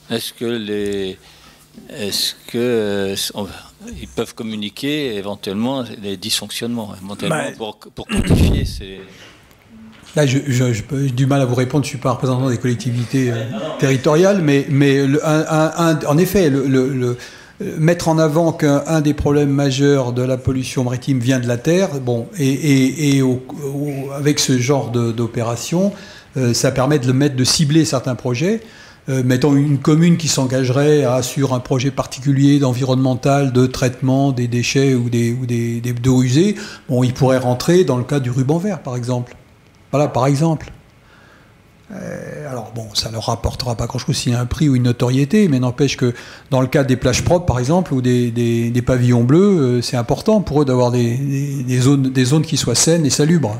Est-ce qu'ils peuvent communiquer éventuellement les dysfonctionnements, pour quantifier ces... Là, j'ai du mal à vous répondre, je ne suis pas un représentant des collectivités territoriales, mais en effet, mettre en avant qu'un des problèmes majeurs de la pollution maritime vient de la terre, bon, avec ce genre d'opération, ça permet de cibler certains projets. Mettons une commune qui s'engagerait sur un projet particulier d'environnemental, de traitement des déchets ou d'eau usée, bon, il pourrait rentrer dans le cas du ruban vert, par exemple. Voilà, par exemple. Alors bon, ça ne leur rapportera pas grand-chose s'il y a un prix ou une notoriété, mais n'empêche que dans le cas des plages propres, par exemple, ou des pavillons bleus, c'est important pour eux d'avoir des zones qui soient saines et salubres.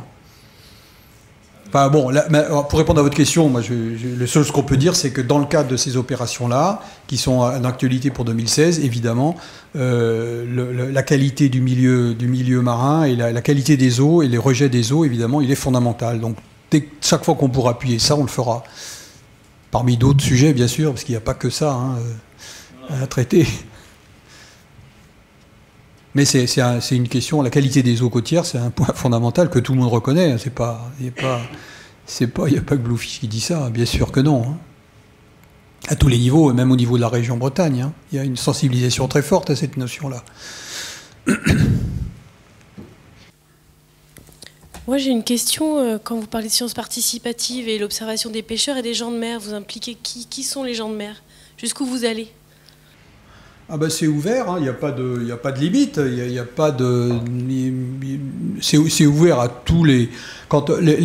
Enfin bon, là, pour répondre à votre question, moi, le seul ce qu'on peut dire, c'est que dans le cadre de ces opérations-là, qui sont en actualité pour 2016, évidemment, la qualité du milieu marin et la qualité des eaux et les rejets des eaux, évidemment, il est fondamental. Donc chaque fois qu'on pourra appuyer ça, on le fera. Parmi d'autres sujets, bien sûr, parce qu'il n'y a pas que ça à traiter. Mais c'est une question, la qualité des eaux côtières, c'est un point fondamental que tout le monde reconnaît. Il n'y a pas que Bluefish qui dit ça, bien sûr que non. À tous les niveaux, même au niveau de la région Bretagne, il y a une sensibilisation très forte à cette notion-là. Moi, j'ai une question. Quand vous parlez de sciences participatives et l'observation des pêcheurs et des gens de mer, vous impliquez qui sont les gens de mer? Jusqu'où vous allez? Ah ben c'est ouvert, il n'y a pas de limite, c'est ouvert à tous les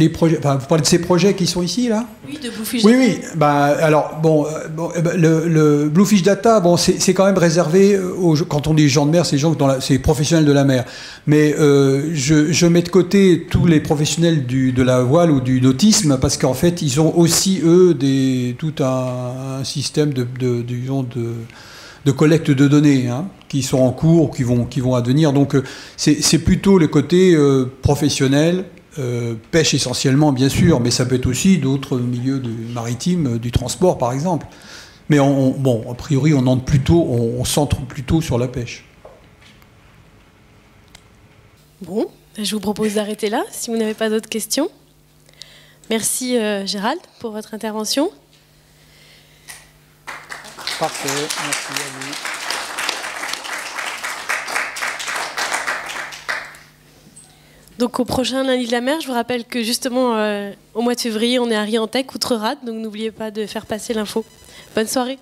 projets. Enfin, vous parlez de ces projets qui sont ici là? Oui, de Bluefish Data. Oui. Alors le Bluefish Data, bon, c'est quand même réservé quand on dit gens de mer, c'est c'est professionnels de la mer. Mais je mets de côté tous les professionnels de la voile ou du nautisme parce qu'en fait ils ont aussi eux tout un système de collecte de données qui sont en cours, qui vont advenir. Donc c'est plutôt le côté professionnel, pêche essentiellement bien sûr, mais ça peut être aussi d'autres milieux maritimes, du transport par exemple. Mais a priori on centre plutôt sur la pêche. Bon, je vous propose d'arrêter là, si vous n'avez pas d'autres questions. Merci Gérald pour votre intervention. Parfait, merci à vous. Donc au prochain lundi de la mer, je vous rappelle que justement au mois de février, on est à Riantec, Outre-Rade, donc n'oubliez pas de faire passer l'info. Bonne soirée.